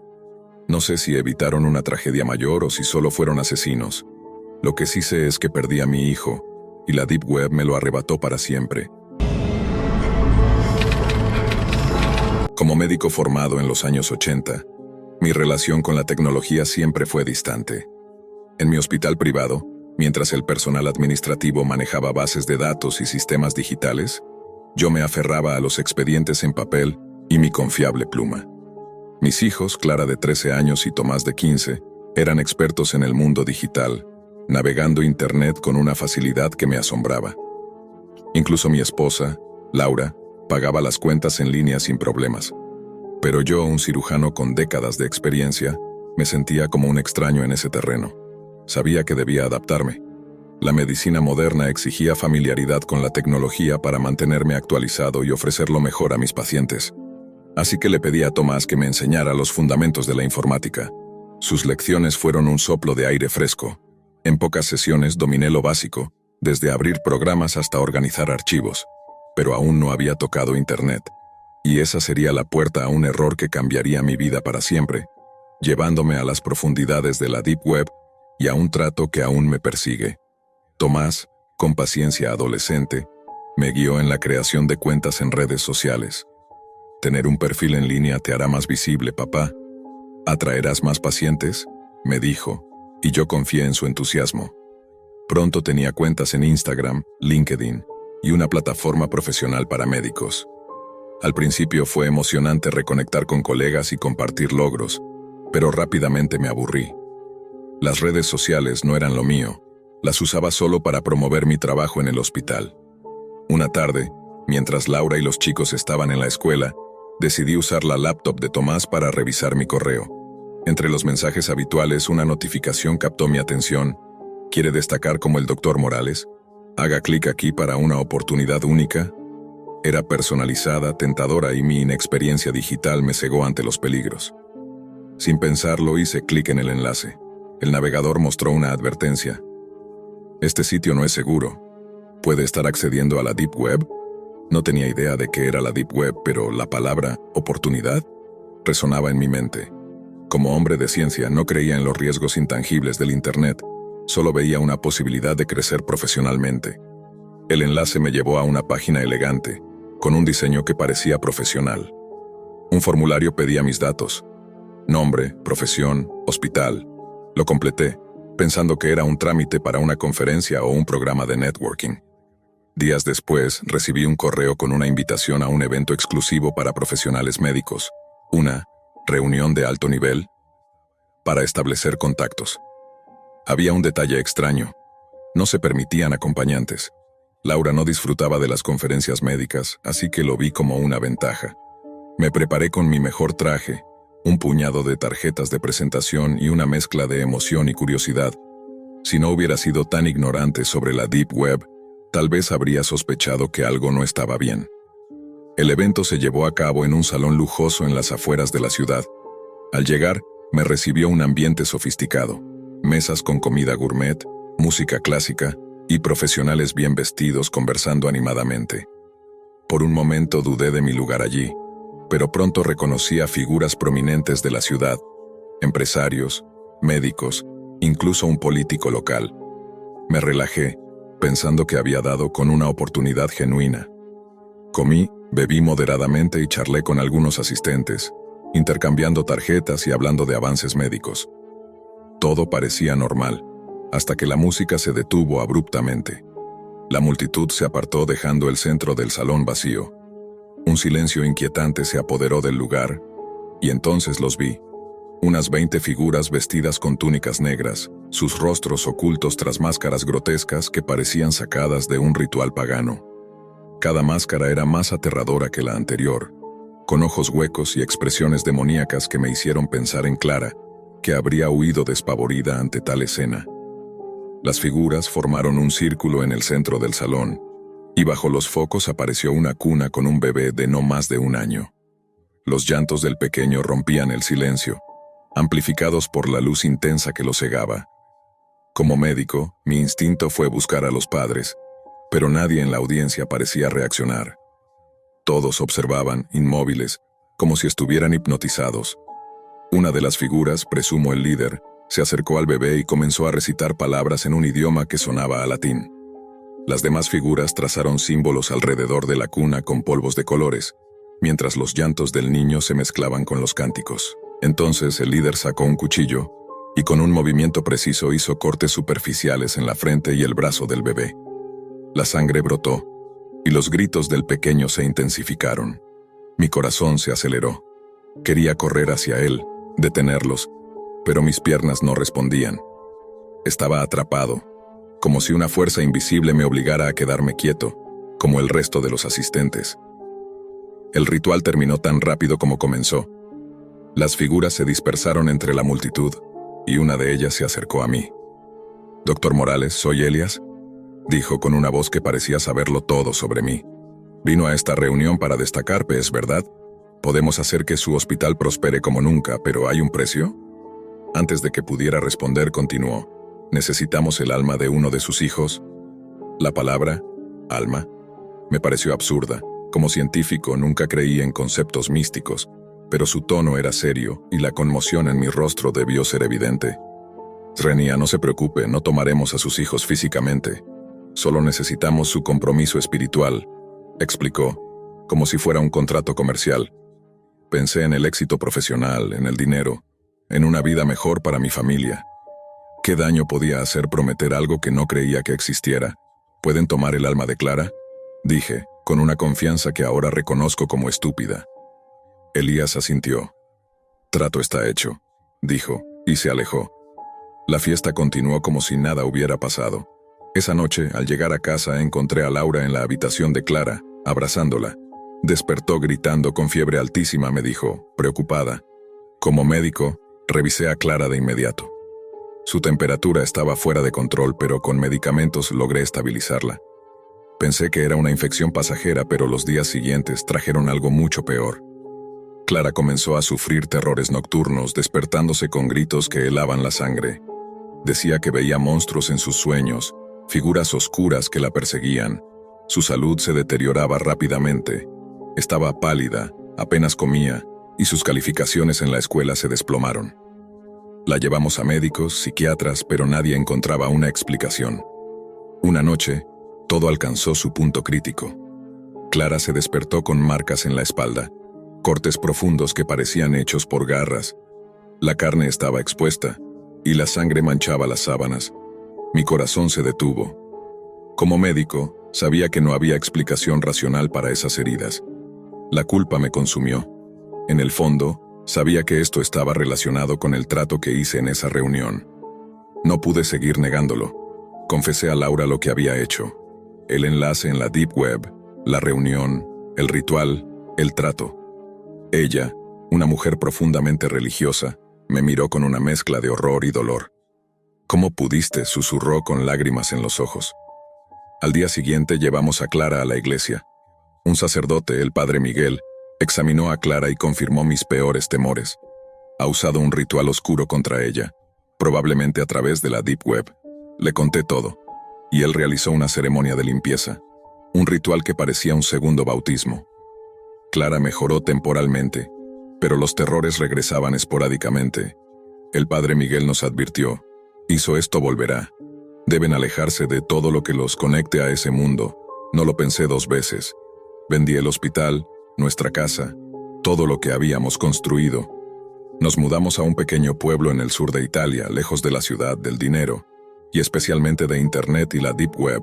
No sé si evitaron una tragedia mayor o si solo fueron asesinos. Lo que sí sé es que perdí a mi hijo, y la Deep Web me lo arrebató para siempre. Como médico formado en los años 80, mi relación con la tecnología siempre fue distante. En mi hospital privado, mientras el personal administrativo manejaba bases de datos y sistemas digitales, yo me aferraba a los expedientes en papel y mi confiable pluma. Mis hijos, Clara de 13 años y Tomás de 15, eran expertos en el mundo digital, navegando Internet con una facilidad que me asombraba. Incluso mi esposa, Laura, pagaba las cuentas en línea sin problemas. Pero yo, un cirujano con décadas de experiencia, me sentía como un extraño en ese terreno. Sabía que debía adaptarme. La medicina moderna exigía familiaridad con la tecnología para mantenerme actualizado y ofrecer lo mejor a mis pacientes. Así que le pedí a Tomás que me enseñara los fundamentos de la informática. Sus lecciones fueron un soplo de aire fresco. En pocas sesiones dominé lo básico, desde abrir programas hasta organizar archivos. Pero aún no había tocado Internet. Y esa sería la puerta a un error que cambiaría mi vida para siempre, llevándome a las profundidades de la Deep Web y a un trato que aún me persigue. Tomás, con paciencia adolescente, me guió en la creación de cuentas en redes sociales. Tener un perfil en línea te hará más visible, papá. Atraerás más pacientes, me dijo, y yo confié en su entusiasmo. Pronto tenía cuentas en Instagram, LinkedIn y una plataforma profesional para médicos. Al principio fue emocionante reconectar con colegas y compartir logros, pero rápidamente me aburrí. Las redes sociales no eran lo mío, las usaba solo para promover mi trabajo en el hospital. Una tarde, mientras Laura y los chicos estaban en la escuela, decidí usar la laptop de Tomás para revisar mi correo. Entre los mensajes habituales, una notificación captó mi atención. ¿Quiere destacar como el Dr. Morales? Haga clic aquí para una oportunidad única. Era personalizada, tentadora y mi inexperiencia digital me cegó ante los peligros. Sin pensarlo, hice clic en el enlace. El navegador mostró una advertencia. Este sitio no es seguro. ¿Puede estar accediendo a la Deep Web? No tenía idea de qué era la Deep Web, pero la palabra oportunidad resonaba en mi mente. Como hombre de ciencia, no creía en los riesgos intangibles del Internet. Solo veía una posibilidad de crecer profesionalmente. El enlace me llevó a una página elegante, con un diseño que parecía profesional. Un formulario pedía mis datos. Nombre, profesión, hospital. Lo completé, pensando que era un trámite para una conferencia o un programa de networking. Días después, recibí un correo con una invitación a un evento exclusivo para profesionales médicos, una reunión de alto nivel, para establecer contactos. Había un detalle extraño. No se permitían acompañantes. Laura no disfrutaba de las conferencias médicas, así que lo vi como una ventaja. Me preparé con mi mejor traje, un puñado de tarjetas de presentación y una mezcla de emoción y curiosidad. Si no hubiera sido tan ignorante sobre la Deep Web, tal vez habría sospechado que algo no estaba bien. El evento se llevó a cabo en un salón lujoso en las afueras de la ciudad. Al llegar, me recibió un ambiente sofisticado. Mesas con comida gourmet, música clásica y profesionales bien vestidos conversando animadamente. Por un momento dudé de mi lugar allí, pero pronto reconocí a figuras prominentes de la ciudad, empresarios, médicos, incluso un político local. Me relajé, pensando que había dado con una oportunidad genuina. Comí, bebí moderadamente y charlé con algunos asistentes, intercambiando tarjetas y hablando de avances médicos. Todo parecía normal, hasta que la música se detuvo abruptamente. La multitud se apartó dejando el centro del salón vacío. Un silencio inquietante se apoderó del lugar, Y entonces los vi. Unas 20 figuras vestidas con túnicas negras, sus rostros ocultos tras máscaras grotescas que parecían sacadas de un ritual pagano. Cada máscara era más aterradora que la anterior, con ojos huecos y expresiones demoníacas que me hicieron pensar en Clara, que habría huido despavorida ante tal escena. Las figuras formaron un círculo en el centro del salón, y bajo los focos apareció una cuna con un bebé de no más de 1 año. Los llantos del pequeño rompían el silencio, amplificados por la luz intensa que lo cegaba. Como médico, mi instinto fue buscar a los padres, pero nadie en la audiencia parecía reaccionar. Todos observaban, inmóviles, como si estuvieran hipnotizados. Una de las figuras, presumo el líder, se acercó al bebé y comenzó a recitar palabras en un idioma que sonaba a latín. Las demás figuras trazaron símbolos alrededor de la cuna con polvos de colores, mientras los llantos del niño se mezclaban con los cánticos. Entonces el líder sacó un cuchillo y con un movimiento preciso hizo cortes superficiales en la frente y el brazo del bebé. La sangre brotó y los gritos del pequeño se intensificaron. Mi corazón se aceleró. Quería correr hacia él, detenerlos, pero mis piernas no respondían. Estaba atrapado, como si una fuerza invisible me obligara a quedarme quieto, como el resto de los asistentes. El ritual terminó tan rápido como comenzó. Las figuras se dispersaron entre la multitud, y una de ellas se acercó a mí. «Doctor Morales, soy Elias», dijo con una voz que parecía saberlo todo sobre mí. «Vino a esta reunión para destacar, ¿es verdad? Podemos hacer que su hospital prospere como nunca, pero ¿hay un precio?». Antes de que pudiera responder, continuó. «Necesitamos el alma de uno de sus hijos». La palabra, alma, me pareció absurda. Como científico nunca creí en conceptos místicos, pero su tono era serio y la conmoción en mi rostro debió ser evidente. «Srenia, no se preocupe, no tomaremos a sus hijos físicamente. Solo necesitamos su compromiso espiritual», explicó, como si fuera un contrato comercial. Pensé en el éxito profesional, en el dinero, en una vida mejor para mi familia. ¿Qué daño podía hacer prometer algo que no creía que existiera? ¿Pueden tomar el alma de Clara?, dije, con una confianza que ahora reconozco como estúpida. Elías asintió. «Trato está hecho», dijo, y se alejó. La fiesta continuó como si nada hubiera pasado. Esa noche, al llegar a casa, encontré a Laura en la habitación de Clara, abrazándola. Despertó gritando con fiebre altísima, me dijo, preocupada. Como médico, revisé a Clara de inmediato. Su temperatura estaba fuera de control, pero con medicamentos logré estabilizarla. Pensé que era una infección pasajera, pero los días siguientes trajeron algo mucho peor. Clara comenzó a sufrir terrores nocturnos, despertándose con gritos que helaban la sangre. Decía que veía monstruos en sus sueños, figuras oscuras que la perseguían. Su salud se deterioraba rápidamente. Estaba pálida, apenas comía, y sus calificaciones en la escuela se desplomaron. La llevamos a médicos, psiquiatras, pero nadie encontraba una explicación. Una noche, todo alcanzó su punto crítico. Clara se despertó con marcas en la espalda, cortes profundos que parecían hechos por garras. La carne estaba expuesta, y la sangre manchaba las sábanas. Mi corazón se detuvo. Como médico, sabía que no había explicación racional para esas heridas. La culpa me consumió. En el fondo, sabía que esto estaba relacionado con el trato que hice en esa reunión. No pude seguir negándolo. Confesé a Laura lo que había hecho. El enlace en la Deep Web, la reunión, el ritual, el trato. Ella, una mujer profundamente religiosa, me miró con una mezcla de horror y dolor. «¿Cómo pudiste?», susurró con lágrimas en los ojos. Al día siguiente llevamos a Clara a la iglesia. Un sacerdote, el padre Miguel, examinó a Clara y confirmó mis peores temores. Ha usado un ritual oscuro contra ella, probablemente a través de la Deep Web. Le conté todo, y él realizó una ceremonia de limpieza, un ritual que parecía un segundo bautismo. Clara mejoró temporalmente, pero los terrores regresaban esporádicamente. El padre Miguel nos advirtió, «Hizo esto, volverá. Deben alejarse de todo lo que los conecte a ese mundo». No lo pensé 2 veces. Vendí el hospital, nuestra casa, todo lo que habíamos construido. Nos mudamos a un pequeño pueblo en el sur de Italia, lejos de la ciudad, del dinero, y especialmente de Internet y la Deep Web.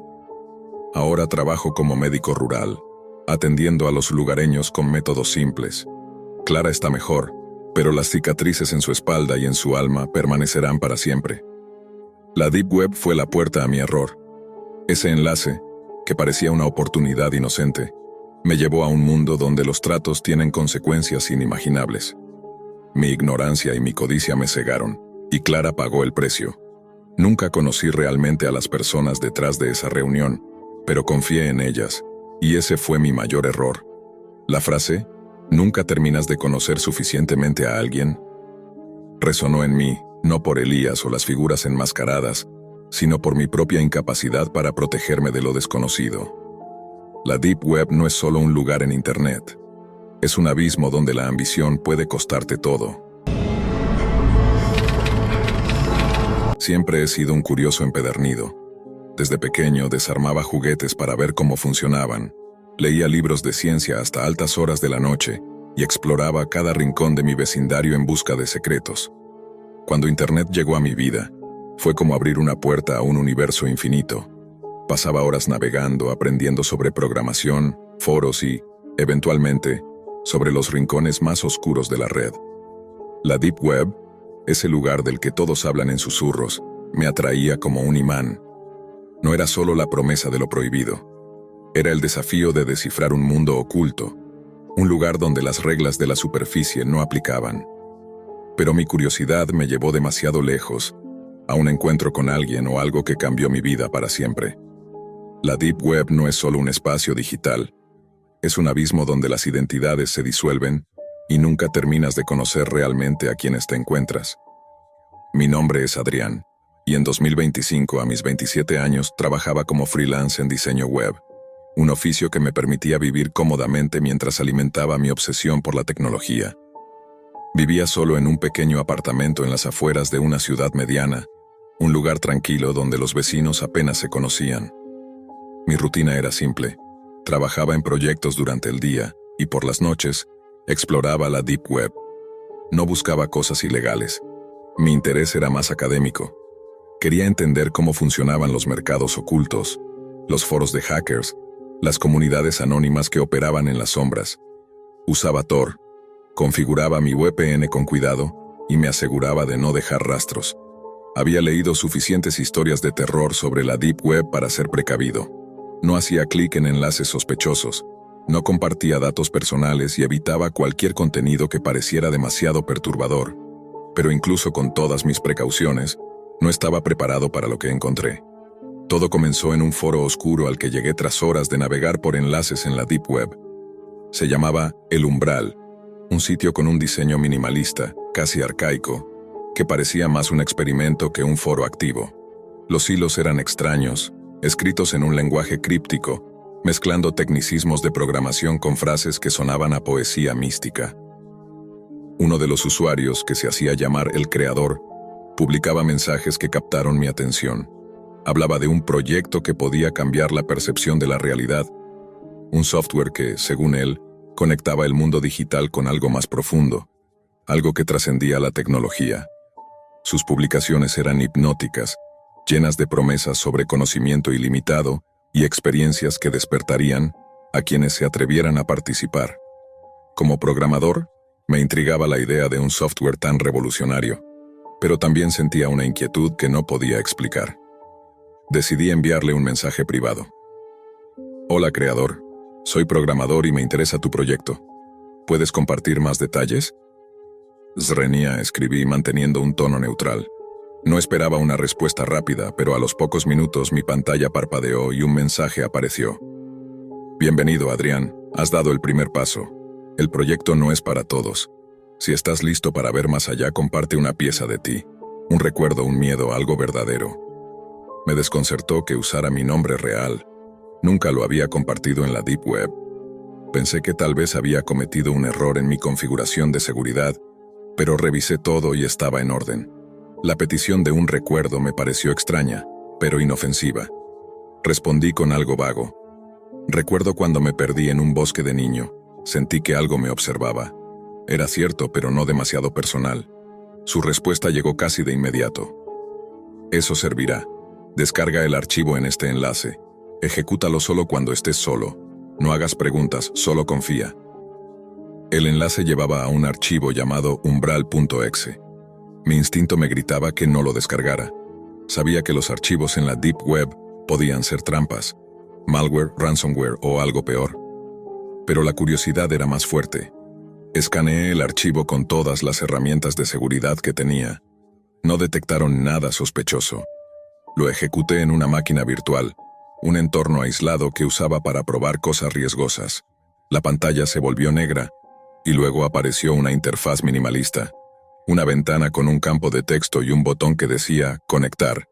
Ahora trabajo como médico rural, atendiendo a los lugareños con métodos simples. Clara está mejor, pero las cicatrices en su espalda y en su alma permanecerán para siempre. La Deep Web fue la puerta a mi error. Ese enlace, que parecía una oportunidad inocente, me llevó a un mundo donde los tratos tienen consecuencias inimaginables. Mi ignorancia y mi codicia me cegaron, y Clara pagó el precio. Nunca conocí realmente a las personas detrás de esa reunión, pero confié en ellas, y ese fue mi mayor error. La frase, «Nunca terminas de conocer suficientemente a alguien», resonó en mí, no por Elías o las figuras enmascaradas, sino por mi propia incapacidad para protegerme de lo desconocido. La Deep Web no es solo un lugar en Internet. Es un abismo donde la ambición puede costarte todo. Siempre he sido un curioso empedernido. Desde pequeño desarmaba juguetes para ver cómo funcionaban, leía libros de ciencia hasta altas horas de la noche y exploraba cada rincón de mi vecindario en busca de secretos. Cuando Internet llegó a mi vida, fue como abrir una puerta a un universo infinito. Pasaba horas navegando, aprendiendo sobre programación, foros y, eventualmente, sobre los rincones más oscuros de la red. La Deep Web, ese lugar del que todos hablan en susurros, me atraía como un imán. No era solo la promesa de lo prohibido. Era el desafío de descifrar un mundo oculto, un lugar donde las reglas de la superficie no aplicaban. Pero mi curiosidad me llevó demasiado lejos, a un encuentro con alguien o algo que cambió mi vida para siempre. La Deep Web no es solo un espacio digital, es un abismo donde las identidades se disuelven y nunca terminas de conocer realmente a quienes te encuentras. Mi nombre es Adrián, y en 2025, a mis 27 años, trabajaba como freelance en diseño web, un oficio que me permitía vivir cómodamente mientras alimentaba mi obsesión por la tecnología. Vivía solo en un pequeño apartamento en las afueras de una ciudad mediana, un lugar tranquilo donde los vecinos apenas se conocían. Mi rutina era simple. Trabajaba en proyectos durante el día y por las noches exploraba la Deep Web. No buscaba cosas ilegales. Mi interés era más académico. Quería entender cómo funcionaban los mercados ocultos, los foros de hackers, las comunidades anónimas que operaban en las sombras. Usaba Tor, configuraba mi VPN con cuidado y me aseguraba de no dejar rastros. Había leído suficientes historias de terror sobre la Deep Web para ser precavido. No hacía clic en enlaces sospechosos, no compartía datos personales y evitaba cualquier contenido que pareciera demasiado perturbador. Pero incluso con todas mis precauciones, no estaba preparado para lo que encontré. Todo comenzó en un foro oscuro al que llegué tras horas de navegar por enlaces en la Deep Web. Se llamaba El Umbral, un sitio con un diseño minimalista, casi arcaico, que parecía más un experimento que un foro activo. Los hilos eran extraños, escritos en un lenguaje críptico, mezclando tecnicismos de programación con frases que sonaban a poesía mística. Uno de los usuarios, que se hacía llamar El Creador, publicaba mensajes que captaron mi atención. Hablaba de un proyecto que podía cambiar la percepción de la realidad, un software que, según él, conectaba el mundo digital con algo más profundo, algo que trascendía la tecnología. Sus publicaciones eran hipnóticas, llenas de promesas sobre conocimiento ilimitado y experiencias que despertarían a quienes se atrevieran a participar. Como programador, me intrigaba la idea de un software tan revolucionario, pero también sentía una inquietud que no podía explicar. Decidí enviarle un mensaje privado. Hola, creador. Soy programador y me interesa tu proyecto. ¿Puedes compartir más detalles? Zrenia, escribí manteniendo un tono neutral. No esperaba una respuesta rápida, pero a los pocos minutos mi pantalla parpadeó y un mensaje apareció. Bienvenido, Adrián. Has dado el primer paso. El proyecto no es para todos. Si estás listo para ver más allá, comparte una pieza de ti. Un recuerdo, un miedo, algo verdadero. Me desconcertó que usara mi nombre real. Nunca lo había compartido en la Deep Web. Pensé que tal vez había cometido un error en mi configuración de seguridad, pero revisé todo y estaba en orden. La petición de un recuerdo me pareció extraña, pero inofensiva. Respondí con algo vago. Recuerdo cuando me perdí en un bosque de niño. Sentí que algo me observaba. Era cierto, pero no demasiado personal. Su respuesta llegó casi de inmediato. Eso servirá. Descarga el archivo en este enlace. Ejecútalo solo cuando estés solo. No hagas preguntas, solo confía. El enlace llevaba a un archivo llamado umbral.exe. Mi instinto me gritaba que no lo descargara. Sabía que los archivos en la Deep Web podían ser trampas, malware, ransomware o algo peor. Pero la curiosidad era más fuerte. Escaneé el archivo con todas las herramientas de seguridad que tenía. No detectaron nada sospechoso. Lo ejecuté en una máquina virtual, un entorno aislado que usaba para probar cosas riesgosas. La pantalla se volvió negra, y luego apareció una interfaz minimalista. Una ventana con un campo de texto y un botón que decía «Conectar».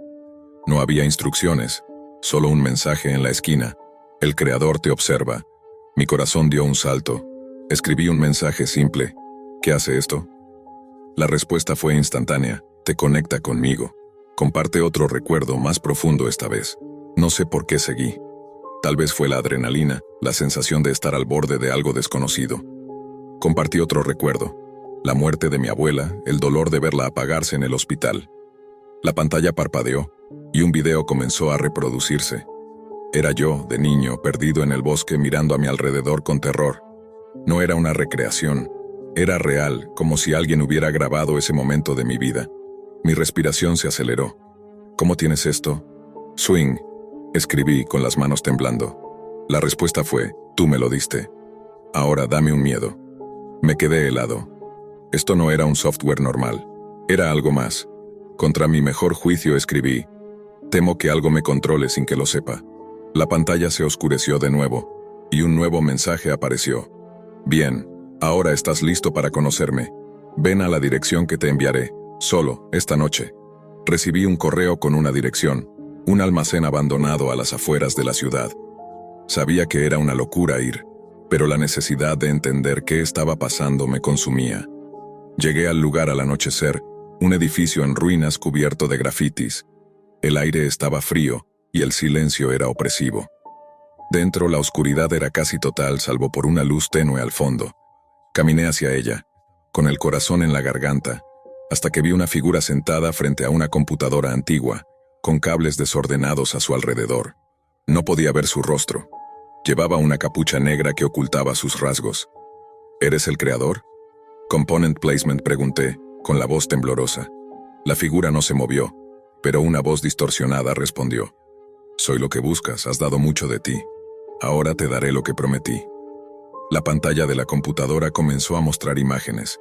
No había instrucciones, solo un mensaje en la esquina. «El creador te observa». Mi corazón dio un salto. Escribí un mensaje simple. ¿Qué hace esto? La respuesta fue instantánea. Te conecta conmigo. Comparte otro recuerdo más profundo esta vez. No sé por qué seguí. Tal vez fue la adrenalina, la sensación de estar al borde de algo desconocido. Compartí otro recuerdo. La muerte de mi abuela, el dolor de verla apagarse en el hospital. La pantalla parpadeó, y un video comenzó a reproducirse. Era yo, de niño, perdido en el bosque mirando a mi alrededor con terror. No era una recreación, era real, como si alguien hubiera grabado ese momento de mi vida. Mi respiración se aceleró. ¿Cómo tienes esto? Swing, escribí con las manos temblando. La respuesta fue, tú me lo diste. Ahora dame un miedo. Me quedé helado. Esto no era un software normal, era algo más. Contra mi mejor juicio escribí, temo que algo me controle sin que lo sepa. La pantalla se oscureció de nuevo, y un nuevo mensaje apareció. Bien, ahora estás listo para conocerme. Ven a la dirección que te enviaré, solo, esta noche. Recibí un correo con una dirección, un almacén abandonado a las afueras de la ciudad. Sabía que era una locura ir, pero la necesidad de entender qué estaba pasando me consumía. Llegué al lugar al anochecer, un edificio en ruinas cubierto de grafitis. El aire estaba frío y el silencio era opresivo. Dentro la oscuridad era casi total salvo por una luz tenue al fondo. Caminé hacia ella, con el corazón en la garganta, hasta que vi una figura sentada frente a una computadora antigua, con cables desordenados a su alrededor. No podía ver su rostro. Llevaba una capucha negra que ocultaba sus rasgos. ¿Eres el creador? Component Placement, pregunté, con la voz temblorosa. La figura no se movió, pero una voz distorsionada respondió. Soy lo que buscas, has dado mucho de ti. Ahora te daré lo que prometí. La pantalla de la computadora comenzó a mostrar imágenes.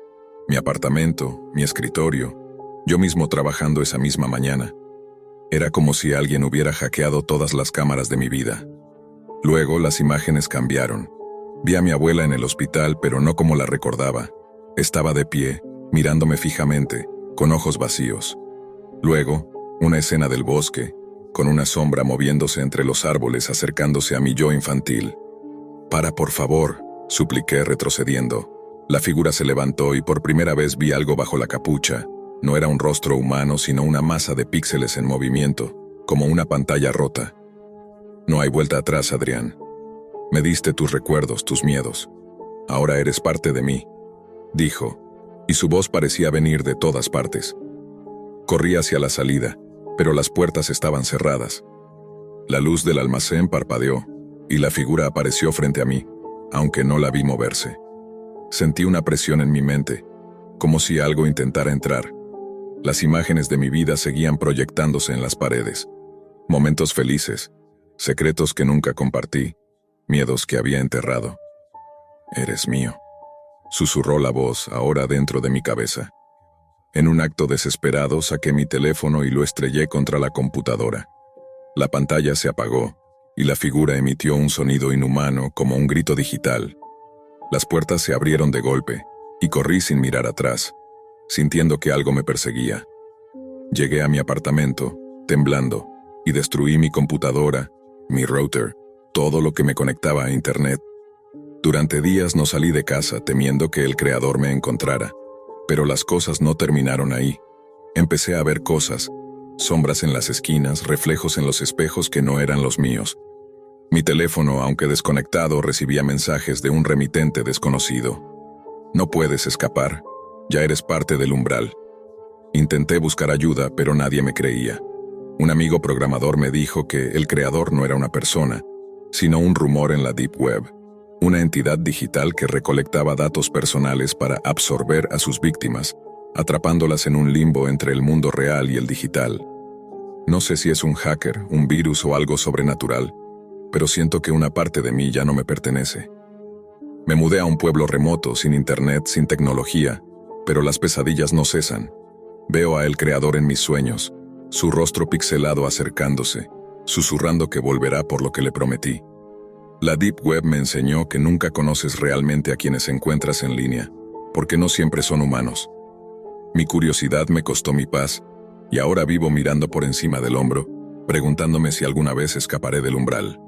Mi apartamento, mi escritorio, yo mismo trabajando esa misma mañana. Era como si alguien hubiera hackeado todas las cámaras de mi vida. Luego las imágenes cambiaron. Vi a mi abuela en el hospital, pero no como la recordaba. Estaba de pie, mirándome fijamente, con ojos vacíos. Luego, una escena del bosque, con una sombra moviéndose entre los árboles acercándose a mi yo infantil. «Para, por favor», supliqué retrocediendo. La figura se levantó y por primera vez vi algo bajo la capucha. No era un rostro humano, sino una masa de píxeles en movimiento, como una pantalla rota. «No hay vuelta atrás, Adrián. Me diste tus recuerdos, tus miedos. Ahora eres parte de mí», dijo, y su voz parecía venir de todas partes. Corrí hacia la salida, pero las puertas estaban cerradas. La luz del almacén parpadeó, y la figura apareció frente a mí, aunque no la vi moverse. Sentí una presión en mi mente, como si algo intentara entrar. Las imágenes de mi vida seguían proyectándose en las paredes. Momentos felices, secretos que nunca compartí, miedos que había enterrado. «Eres mío», susurró la voz ahora dentro de mi cabeza. En un acto desesperado saqué mi teléfono y lo estrellé contra la computadora. La pantalla se apagó, y la figura emitió un sonido inhumano como un grito digital. Las puertas se abrieron de golpe, y corrí sin mirar atrás, sintiendo que algo me perseguía. Llegué a mi apartamento, temblando, y destruí mi computadora, mi router, todo lo que me conectaba a Internet. Durante días no salí de casa temiendo que el creador me encontrara, pero las cosas no terminaron ahí. Empecé a ver cosas, sombras en las esquinas, reflejos en los espejos que no eran los míos. Mi teléfono, aunque desconectado, recibía mensajes de un remitente desconocido. «No puedes escapar, ya eres parte del umbral». Intenté buscar ayuda, pero nadie me creía. Un amigo programador me dijo que el creador no era una persona, sino un rumor en la Deep Web. una entidad digital que recolectaba datos personales para absorber a sus víctimas, atrapándolas en un limbo entre el mundo real y el digital. No sé si es un hacker, un virus o algo sobrenatural, pero siento que una parte de mí ya no me pertenece. Me mudé a un pueblo remoto, sin internet, sin tecnología, pero las pesadillas no cesan. Veo a el creador en mis sueños, su rostro pixelado acercándose, susurrando que volverá por lo que le prometí. La Deep Web me enseñó que nunca conoces realmente a quienes encuentras en línea, porque no siempre son humanos. Mi curiosidad me costó mi paz, y ahora vivo mirando por encima del hombro, preguntándome si alguna vez escaparé del umbral.